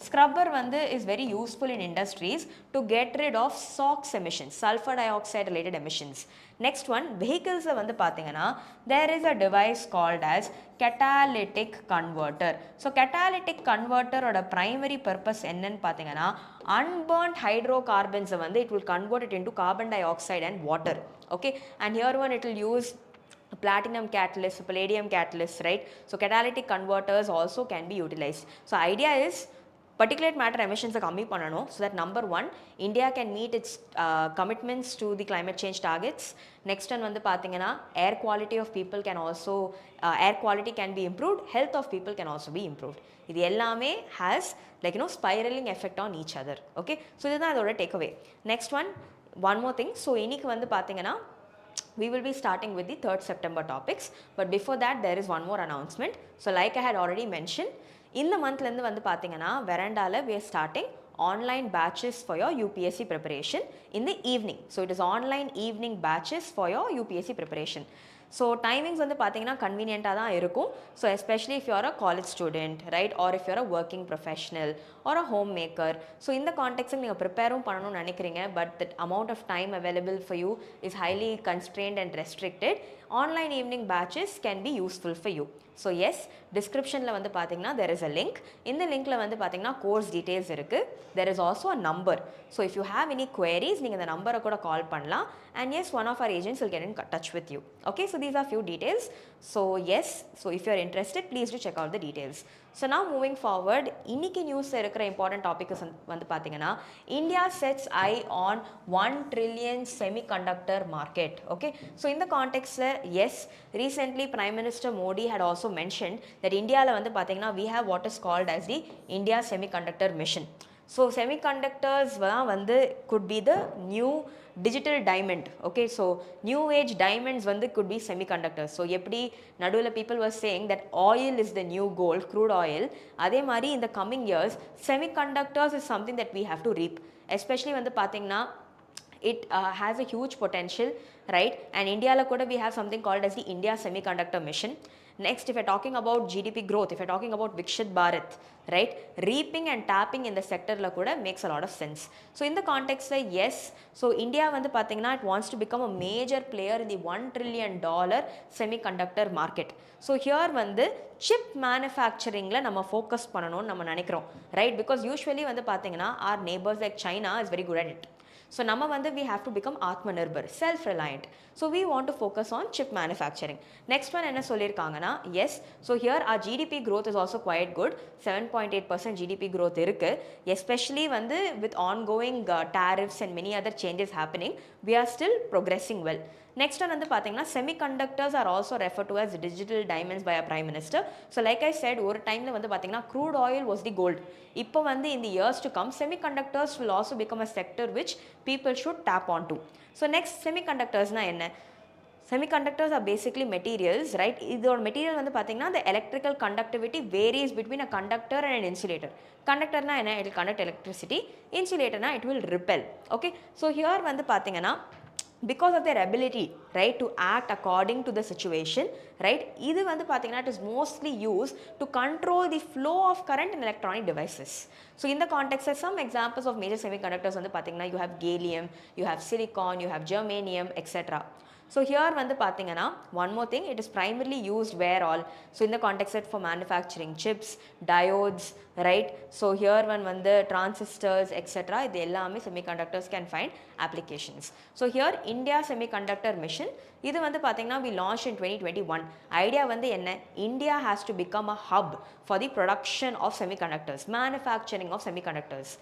Scrubber வந்து is very useful in industries to get rid of SOx emissions, sulfur dioxide related emissions. Next one, vehicles வந்து பாத்தீங்கன்னா there is a device called as catalytic converter. So catalytic converter ஓட primary purpose என்னன்னு பாத்தீங்கன்னா unburnt hydrocarbons வந்து it will convert it into carbon dioxide and water. Okay, and here one it will use platinum catalyst, palladium catalyst, right? So catalytic converters also can be utilized. So idea is particulate matter emissions கம்மி பண்ணணும் so that number one India can meet its commitments to the climate change targets. Next one வந்து பாத்தீங்கன்னா air quality of people can also air quality can be improved, health of people can also be improved. இது எல்லாமே has like spiraling effect on each other. Okay, so இதுதான் அதோட take away. Next one more thing. So இன்னைக்கு வந்து பாத்தீங்கன்னா we will be starting with the 3rd September topics, but before that there is one more announcement. So like I had already mentioned, in the month lendu vandu pathina Veranda we are starting online batches for your UPSC preparation in the evening. So it is online evening batches for your UPSC preparation. So timings வந்து பாத்தீங்கன்னா கன்வீனியன்ட்டா தான் இருக்கும். So especially if you are a college student, right, or if you are a working professional or a homemaker, so in the context நீங்க ப்ரிப்பேரும் பண்ணணும்னு நினைக்கிறீங்க but the amount of time available for you is highly constrained and restricted, online evening batches can be useful for you. So yes, descriptionல வந்து பாத்தீங்கன்னா there is a link. இந்த linkல வந்து பாத்தீங்கன்னா course details இருக்கு. There is also a number. So if you have any queries நீங்க இந்த நம்பரை கூட கால் பண்ணலாம், and yes, one of our agents will get in touch with you. Okay, so these are few details. So yes, so if you are interested, please do check out the details. So now moving forward, இன்னைக்கு நியூஸ்ல இருக்கிற important topic வந்து பாத்தீங்கன்னா India sets eye on 1 trillion semiconductor market. Okay, so in the context yes, recently Prime Minister Modi had also mentioned that India la வந்து பாத்தீங்கன்னா we have what is called as the India Semiconductor Mission. So semiconductors வந்து could be the new digital diamond. Okay, so new age diamonds வந்து could be semiconductors. So எப்படி நடுவுல people were saying that oil is the new gold, crude oil, அதே மாதிரி in the coming years semiconductors is something that we have to reap. Especially வந்து பாத்தீங்கன்னா it has a huge potential, right? And India la kuda we have something called as the India Semiconductor Mission. Next, if you're talking about GDP growth, if you're talking about Vikshit Bharat, right, reaping and tapping in the sector la kuda makes a lot of sense. So in the context yes, so India vandu pathina it wants to become a major player in the $1 trillion semiconductor market. So here vandu chip manufacturing la nama focus pananum nama nenikrom, right? Because usually vandu pathina our neighbors like China is very good at it. So நம்ம வந்து we have to become Atmanirbhar, self-reliant. So we want to focus on chip manufacturing. Next one என்ன சொல்லிருக்காங்கன்னா yes, so here our GDP growth is also quite good, 7.8% GDP growth இருக்கு, especially வந்து with ongoing tariffs and many other changes happening, we are still progressing well. Next one வந்து பாத்தீங்கன்னா semiconductors are also referred to as digital diamonds by our Prime Minister. So like I said, ஒரு டைம்ல வந்து பாத்தீங்கன்னா crude oil was the gold. இப்போ வந்து in the years to come semiconductors will also become a sector which people should tap onto. So next, semiconductors na enna? Semiconductors are basically materials, right? Idor material வந்து பாத்தீங்கன்னா the electrical conductivity varies between a conductor and an insulator. Conductor na enna? It will conduct electricity. Insulator na it will repel. Okay, so here வந்து பாத்தீங்கன்னா because of their ability, right, to act according to the situation, right, idu vandu pathina it is mostly used to control the flow of current in electronic devices. So in the context of some examples of major semiconductors vandu pathina you have gallium, you have silicon, you have germanium, etc. So here vandu pathina one more thing, it is primarily used where all? So in the context for manufacturing chips, diodes, right? So here one vandu transistors, etc. Idu ellame semiconductors can find applications. So here India Semiconductor Mission, idu vandu pathina we launched in 2021. Idea vandu enna? India has to become a hub for the production of semiconductors, manufacturing of semiconductors.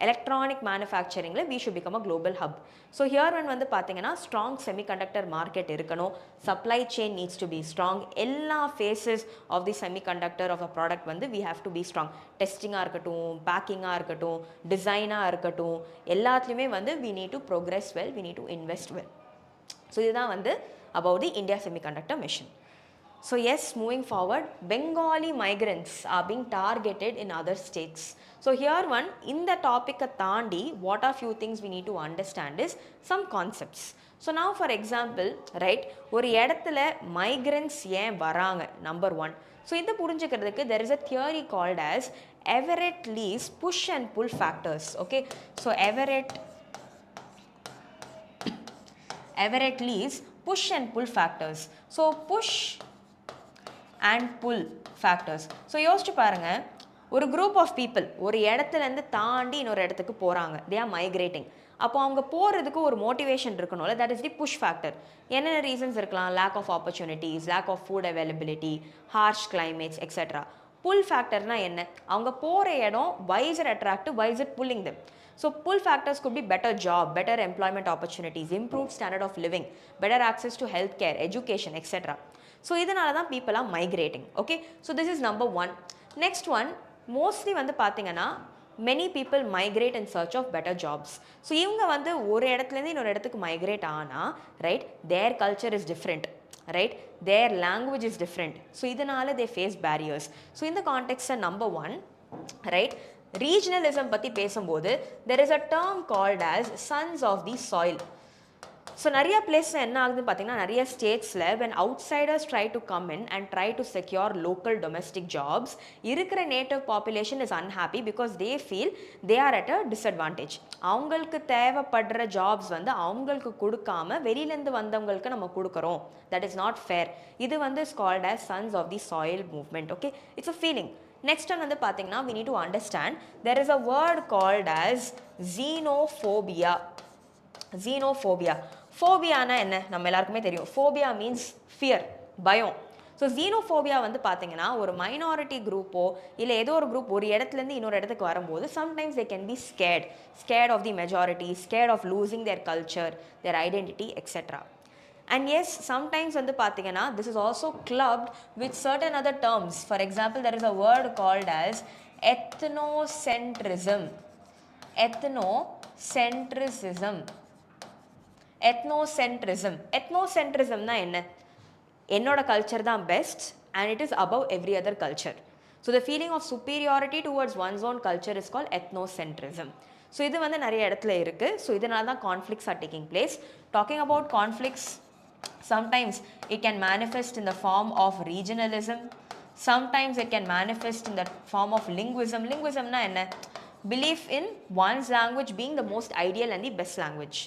Electronic manufacturing la we should become a global hub. So here when vandu pathina strong semiconductor market irukano, supply chain needs to be strong, ella phases of the semiconductor of a product vandu we have to be strong. Testing ah irukattum, packing ah irukattum, design ah irukattum, ellathiyume vandu we need to progress well, we need to invest well. So idha vandu about the India Semiconductor Mission. So yes, moving forward, Bengali migrants are being targeted in other states. So here one, in the topic thandi, what are few things we need to understand is some concepts. So now for example, right, ஒரு இடத்துல migrants ஏன் வராங்க, number one. So இந்த புரிஞ்சுக்கிறதுக்கு there is a theory called as Everett-Lee's push and pull factors. Okay, so Everett leaves push and pull factors. So push and pull factors. So யோசிச்சு பாருங்க, ஒரு group of people ஒரு இடத்துலேருந்து தாண்டி இன்னொரு இடத்துக்கு போகிறாங்க, they are migrating. அப்போ அவங்க போகிறதுக்கு ஒரு மோட்டிவேஷன் இருக்கணும்ல, that is the push factor. என்னென்ன ரீசன்ஸ் இருக்கலாம்? lack of opportunities, lack of food availability, harsh climates, etc. pull factorனா என்ன? அவங்க போகிற இடம் why is it attractive, why is it pulling them? So pull factors could be better job, better employment opportunities, improved standard of living, better access to healthcare, education, etc. So இதனால தான் people are migrating. Okay, so this is number one. Next one, mostly வந்து பார்த்தீங்கன்னா many people migrate in search of better jobs. So இவங்க வந்து ஒரு இடத்துலேருந்து இன்னொரு இடத்துக்கு migrate ஆனால், right, their culture is different, right, their language is different. So இதனால they face barriers. So in the context number one, right, regionalism பற்றி பேசும்போது there is a term called as sons of the soil. So நிறைய பிளேஸில் என்ன ஆகுதுன்னு பார்த்தீங்கன்னா, நிறைய ஸ்டேட்ஸில் when outsiders try to come in and try to secure local domestic jobs, இருக்கிற native population is unhappy because they feel they are at a disadvantage. அவங்களுக்கு தேவைப்படுற jobs வந்து அவங்களுக்கு கொடுக்காம வெளியிலேருந்து வந்தவங்களுக்கு நம்ம கொடுக்குறோம், that is not fair. இது வந்து is called as sons of the soil movement. Okay, it's a feeling. Next one வந்து பார்த்தீங்கன்னா, we need to understand there is a word called as xenophobia. Xenophobia. ஃபோபியானா என்ன? நம்ம எல்லாருக்குமே தெரியும். ஃபோபியா மீன்ஸ் ஃபியர், பயம். So xenophobia வந்து பார்த்தீங்கன்னா ஒரு மைனாரிட்டி குரூப்போ இல்லை ஏதோ ஒரு குரூப் ஒரு இடத்துலேருந்து இன்னொரு இடத்துக்கு வரும்போது sometimes they can be scared of the majority, scared of losing their culture, their identity, etc. And yes, sometimes வந்து பார்த்தீங்கன்னா this is also clubbed with certain other terms. For example, there is a word called as ethnocentrism. Ethnocentrism na enna? என்னோட culture தான் best and it is above every other culture. So the feeling of superiority towards one's own culture is called ethnocentrism. So இது வந்து நிறைய இடத்துல இருக்கு. So இதனால தான் conflicts are taking place. Talking about conflicts, sometimes it can manifest in the form of regionalism. Sometimes it can manifest in the form of linguism. Linguism na enna? Belief in one's language being the most ideal and the best language.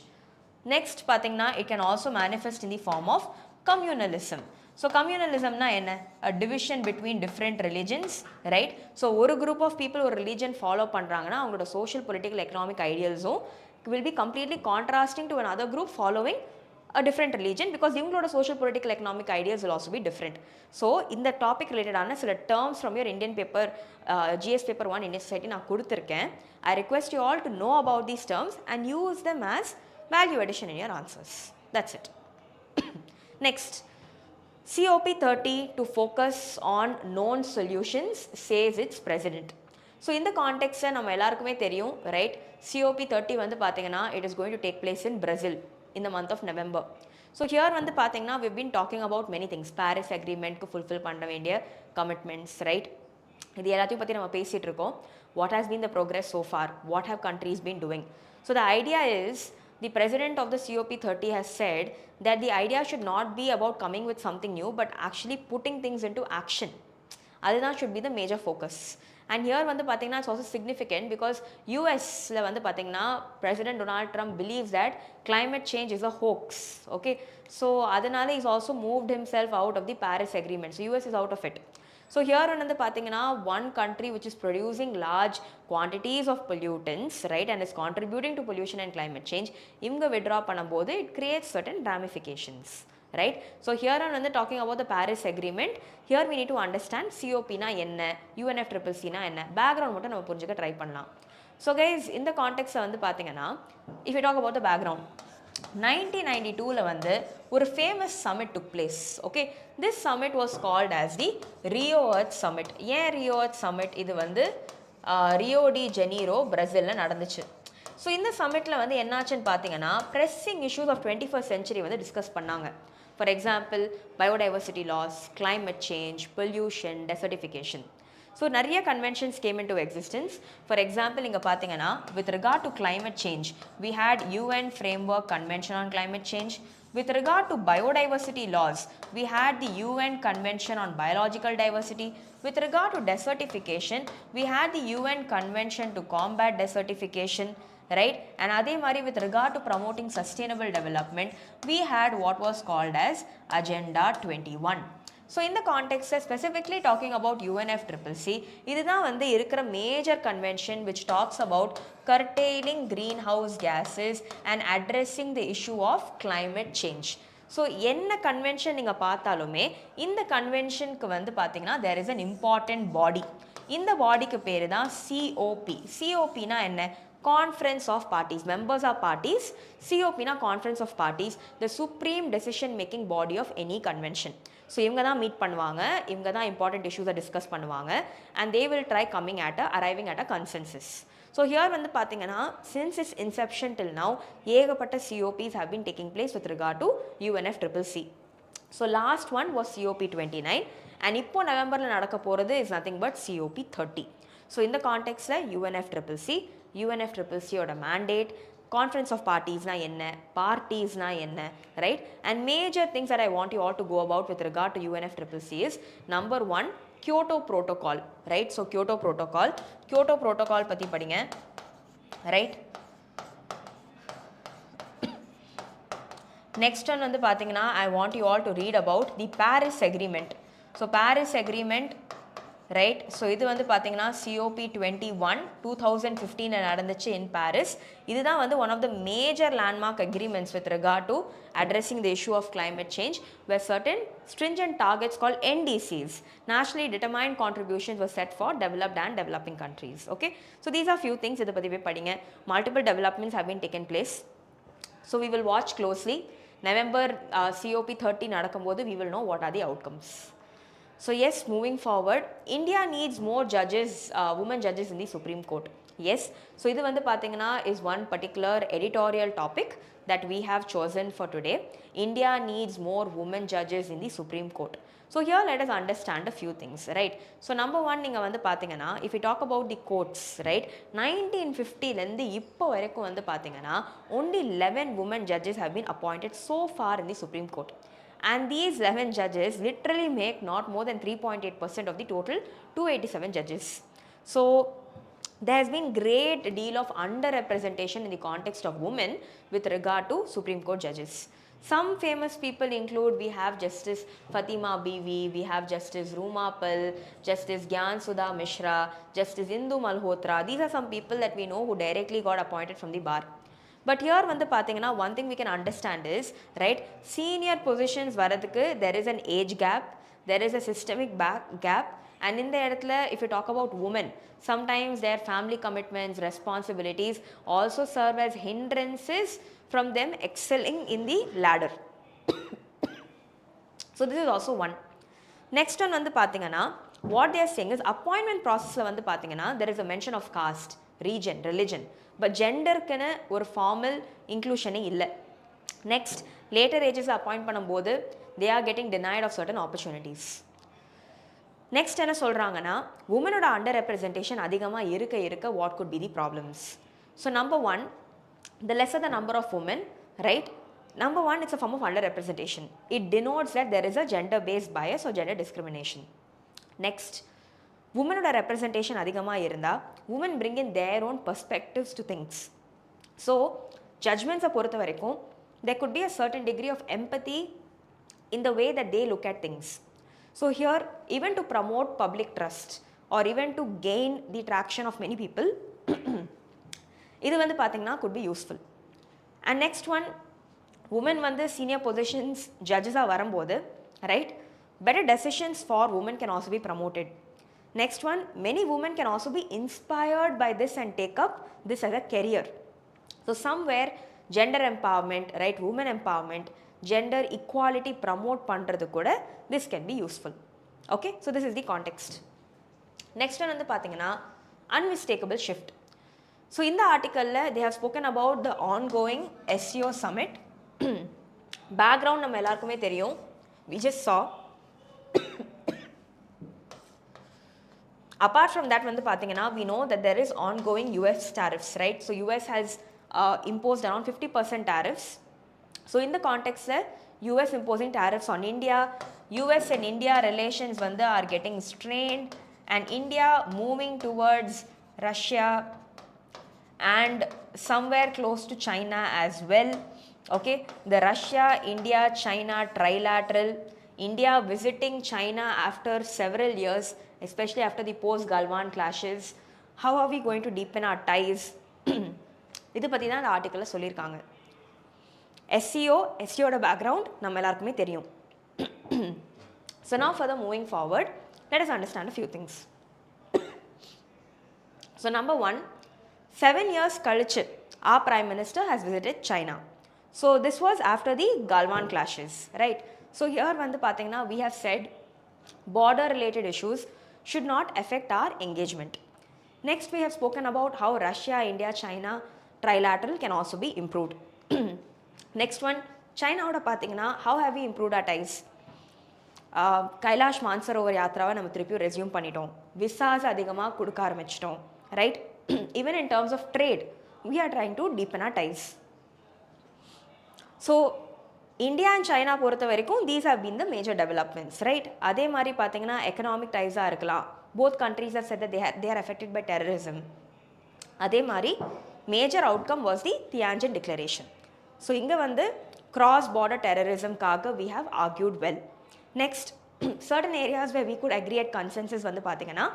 Next பார்த்தீங்கன்னா it can also manifest in the form of communalism. So communalism na enna? A division between different religions, right? So ஒரு group of people ஒரு religion follow பண்றாங்கன்னா அவங்களோட social, political, economic ideals will be completely contrasting to another group following a different religion because இவங்களோட social, political, economic ideas will also be different. So இந்த topic related ஆன சில terms from your Indian paper, GS paper 1 Indian society நான் கொடுத்திருக்கேன். I request you all to know about these terms and use them as value addition in your answers. That's it. Next, COP30 to focus on known solutions, says its president. So in the context நம்ம எல்லாருக்குமே தெரியும், right, COP30 வந்து பார்த்தீங்கன்னா it is going to take place in Brazil in the month of November. So here வந்து பார்த்தீங்கன்னா we've been talking about many things. Paris agreement க்கு fulfill பண்ண வேண்டிய commitments, right? இது எல்லாத்தையும் பற்றி நம்ம பேசிட்டு இருக்கோம். What has been the progress so far? What have countries been doing? So the idea is, the president of the COP30 has said that the idea should not be about coming with something new but actually putting things into action. That should be the major focus. And here வந்து பார்த்தீங்கன்னா it's also significant because USல வந்து பார்த்தீங்கன்னா President Donald Trump believes that climate change is a hoax. Okay, so அதனால he's also moved himself out of the Paris agreement. So US is out of it. So here வந்து பார்த்தீங்கன்னா one country which is producing large quantities of pollutants, right, and is contributing to pollution and climate change, இவங்க withdraw பண்ணும்போது it creates certain ramifications, right? So here on வந்து talking about the Paris agreement, here we need to understand COP na என்ன, UNFCCC na என்ன, background மட்டும் நம்ம புரிஞ்சுக்க try பண்ணலாம். So guys, இந்த context வந்து பார்த்தீங்கன்னா if you talk about the background, 1992ல வந்து ஒரு famous summit took place. Okay, this summit was called as the Rio Earth Summit. ஏன் Rio Earth Summit? இது வந்து ரியோ டி ஜெனீரோ பிரேசில்ல நடந்துச்சு. ஸோ இந்த சம்மிட்டில் வந்து என்னாச்சுன்னு பார்த்தீங்கன்னா pressing issues of 21st century வந்து டிஸ்கஸ் பண்ணாங்க. For example, biodiversity loss, climate change, pollution, desertification. So நிறைய conventions came into existence. For example, இங்க பார்த்தீங்கன்னா with regard to climate change, we had UN Framework Convention on Climate Change. With regard to biodiversity laws, we had the UN Convention on Biological Diversity. With regard to desertification, we had the UN Convention to Combat Desertification, right? And adhe mari with regard to promoting sustainable development, we had what was called as Agenda 21. So in the context specifically talking about UNFCCC, இதுதான் வந்து இருக்கிற major convention which talks about curtailing greenhouse gases and addressing the issue of climate change. So என்ன convention நீங்கள் பார்த்தாலுமே இந்த கன்வென்ஷனுக்கு வந்து பார்த்தீங்கன்னா there is an important body. இந்த பாடிக்கு பேர் தான் சிஓபி. சிஓபினா என்ன? Conference of Parties, members of parties. COP na Conference of Parties, the supreme decision making body of any convention. So இவங்க தான் மீட் பண்ணுவாங்க, இவங்க தான் important issues discuss பண்ணுவாங்க, and they will try arriving at a consensus. So here வந்து பார்த்தீங்கன்னா since its inception till now ஏகப்பட்ட COPs have been taking place with regard to UNFCCC. So last one was COP 29 and இப்போ நவம்பர்ல நடக்க போகிறது is nothing but COP 30. So in the context UNFCCC ஓட mandate, conference of parties na enna, parties na enna, right? And major things that I want you all to go about with regard to UNFCCC is number 1, Kyoto Protocol, right? So Kyoto Protocol பத்தி படிங்க, right? Next one வந்து பாத்தீங்கன்னா I want you all to read about the Paris Agreement. So Paris Agreement, right? So இது வந்து பாத்தீங்கன்னா COP 21 2015 நடந்துச்சு in Paris. இதுதான் வந்து one of the major landmark agreements with regard to addressing the issue of climate change, where certain stringent targets called NDCs, nationally determined contributions, were set for developed and developing countries. Okay, so these are few things இத பத்தி போய் படிங்க. Multiple developments have been taken place, so we will watch closely. November COP 30 நடக்கும்போது we will know what are the outcomes. So yes, moving forward, India needs more judges, women judges in the Supreme Court. Yes, so இது வந்து பாத்தீங்கன்னா is one particular editorial topic that we have chosen for today. India needs more women judges in the Supreme Court. So here let us understand a few things, right? So number one, நீங்க வந்து பாத்தீங்கன்னா if you talk about the courts, right, 1950 ல இருந்து இப்போ வரைக்கும் வந்து பாத்தீங்கன்னா only 11 women judges have been appointed so far in the Supreme Court. And these 11 judges literally make not more than 3.8% of the total 287 judges. So there has been great deal of underrepresentation in the context of women with regard to Supreme Court judges. Some famous people include, we have Justice Fatima Bibi, we have Justice Rooma Pal, Justice Gyan Sudha Mishra, Justice Indu Malhotra. These are some people that we know who directly got appointed from the bar. But here வந்து பாத்தீங்கன்னா one thing we can understand is, right, senior positions வரதுக்கு there is an age gap, there is a systemic gap, and in the இடத்துல if you talk about women, sometimes their family commitments, responsibilities also serve as hindrances from them excelling in the ladder. So this is also one. Next one வந்து பாத்தீங்கன்னா what they are saying is appointment processல வந்து பாத்தீங்கன்னா there is a mention of caste, region, religion, but genderக்குன்னு ஒரு formal inclusion இல்லை. Next, later ages appoint பண்ணும்போது they are getting denied of certain opportunities. Next என்ன சொல்றாங்கன்னா womenோட under representation அதிகமாக இருக்க what could be the problems. So number one, the lesser the number of women, right, number one, it's a form of under representation. It denotes that there is a gender based bias or gender discrimination. Next, womenோட representation அதிகமாக இருந்தால் women bring in their own perspectives to things. So judgments பொறுத்த வரைக்கும் there could be a certain degree of empathy in the way that they look at things. So here, even to promote public trust or even to gain the traction of many people, இது வந்து பார்த்தீங்கன்னா could be useful. And next one, women வந்து senior positions judges-ஆ வரும்போது, right, better decisions for women can also be promoted. Next one, many women can also be inspired by this and take up this as a career. So somewhere gender empowerment, right, women empowerment, gender equality promote பண்றது கூட this can be useful. Okay, so this is the context. Next one வந்து பாத்தீங்கன்னா unmistakable shift. So in the article they have spoken about the ongoing SEO summit. Background நம்ம எல்லாருக்குமே தெரியும், we just saw. Apart from that வந்து பாத்தீங்கன்னா we know that there is ongoing US tariffs, right? So US has imposed around 50% tariffs. So in the context US imposing tariffs on India, US and India relations வந்து are getting strained and India moving towards Russia and somewhere close to China as well. Okay, the Russia, India, China trilateral, India visiting China after several years, especially after the post-Galwan clashes. How are we going to deepen our ties? இது பற்றி தான் அந்த ஆர்டிக்கலில் சொல்லியிருக்காங்க. SEOட background நம்ம எல்லாருக்குமே தெரியும். So now further moving forward, let us understand a few things. So number one, 7 years kalichu, our Prime Minister has visited China. So this was after the Galwan clashes, right? So here vandu pathina we have said border related issues should not affect our engagement. Next we have spoken about how Russia, India, China trilateral can also be improved. Next one, China oda pathina how have we improved our ties? Kailash Mansarovar yatraவை நம்ம திருப்பி resume பண்ணிட்டோம். Visas அதிகமாக கொடுக்க ஆரம்பிச்சிட்டோம், right? Even in terms of trade, we are trying to deepen our ties. So India and China பொறுத்த வரைக்கும் these have been the major developments, right? அதே மாதிரி பார்த்தீங்கன்னா எக்கனாமிக் டைஸாக இருக்கலாம். Both countries have said that they are affected by terrorism. அதே மாதிரி major outcome was the Tianjin Declaration. So இங்கே வந்து cross border terrorismக்காக we have argued well. Next, certain areas where we could agree at consensus வந்து பார்த்தீங்கன்னா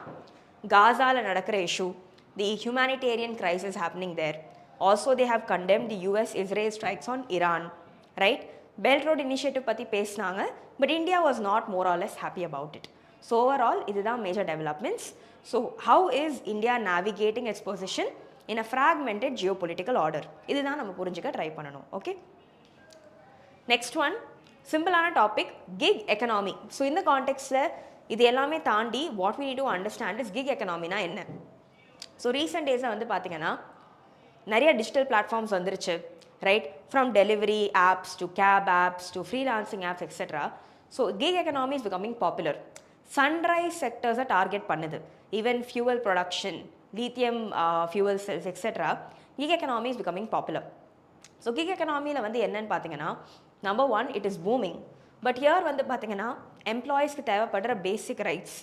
காசால நடக்கிற issue, the humanitarian crisis happening there. Also they have condemned the US-Israel strikes on Iran, right? Belt Road Initiative பற்றி பேசினாங்க, but India was not more or less happy about it. So overall, இதுதான் major developments. So how is India navigating its position in a fragmented geopolitical order? இதுதான் நம்ம புரிஞ்சுக்க try பண்ணணும். Okay? Next one, சிம்பிளான topic, gig economy. So இந்த கான்டெக்ட்ஸில் இது எல்லாமே தாண்டி what we need to understand is gig எக்கனாமினா என்ன. ஸோ ரீசெண்ட் டேஸில் வந்து பார்த்தீங்கன்னா நிறைய டிஜிட்டல் பிளாட்ஃபார்ம்ஸ் வந்துருச்சு, right? From delivery apps to cab apps to freelancing apps etcetera. So gig economy is becoming popular. Sunrise செக்டர்ஸை டார்கெட் பண்ணுது. Even fuel production, lithium fuel cells etcetera. Gig economy is becoming popular. So gig எக்கனாமியில் வந்து என்னன்னு பார்த்தீங்கன்னா, number one, it is booming, but here வந்து பார்த்தீங்கன்னா எம்ப்ளாயீஸ்க்கு தேவைப்படுற பேசிக் rights,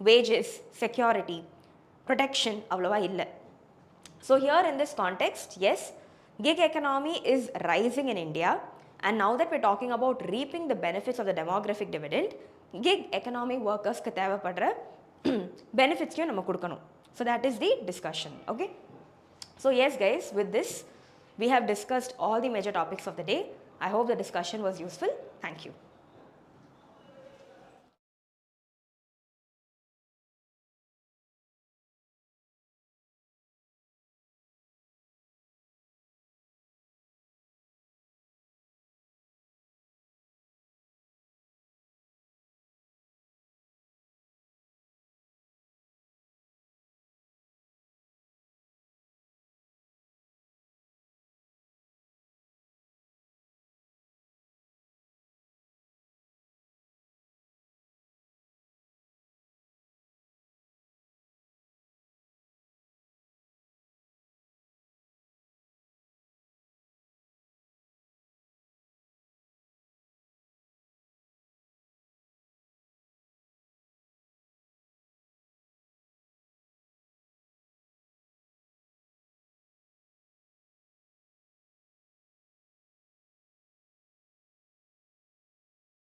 wages, security, protection அவ்வளோவா இல்லை. So here in this context, yes, gig economy is rising in India, and now that we're talking about reaping the benefits of the demographic dividend, gig economy workersக்கு தேவைப்படுற benefitsையும் நம்ம கொடுக்கணும். So that is the discussion, okay? So yes guys, with this we have discussed all the major topics of the day. I hope the discussion was useful. Thank you.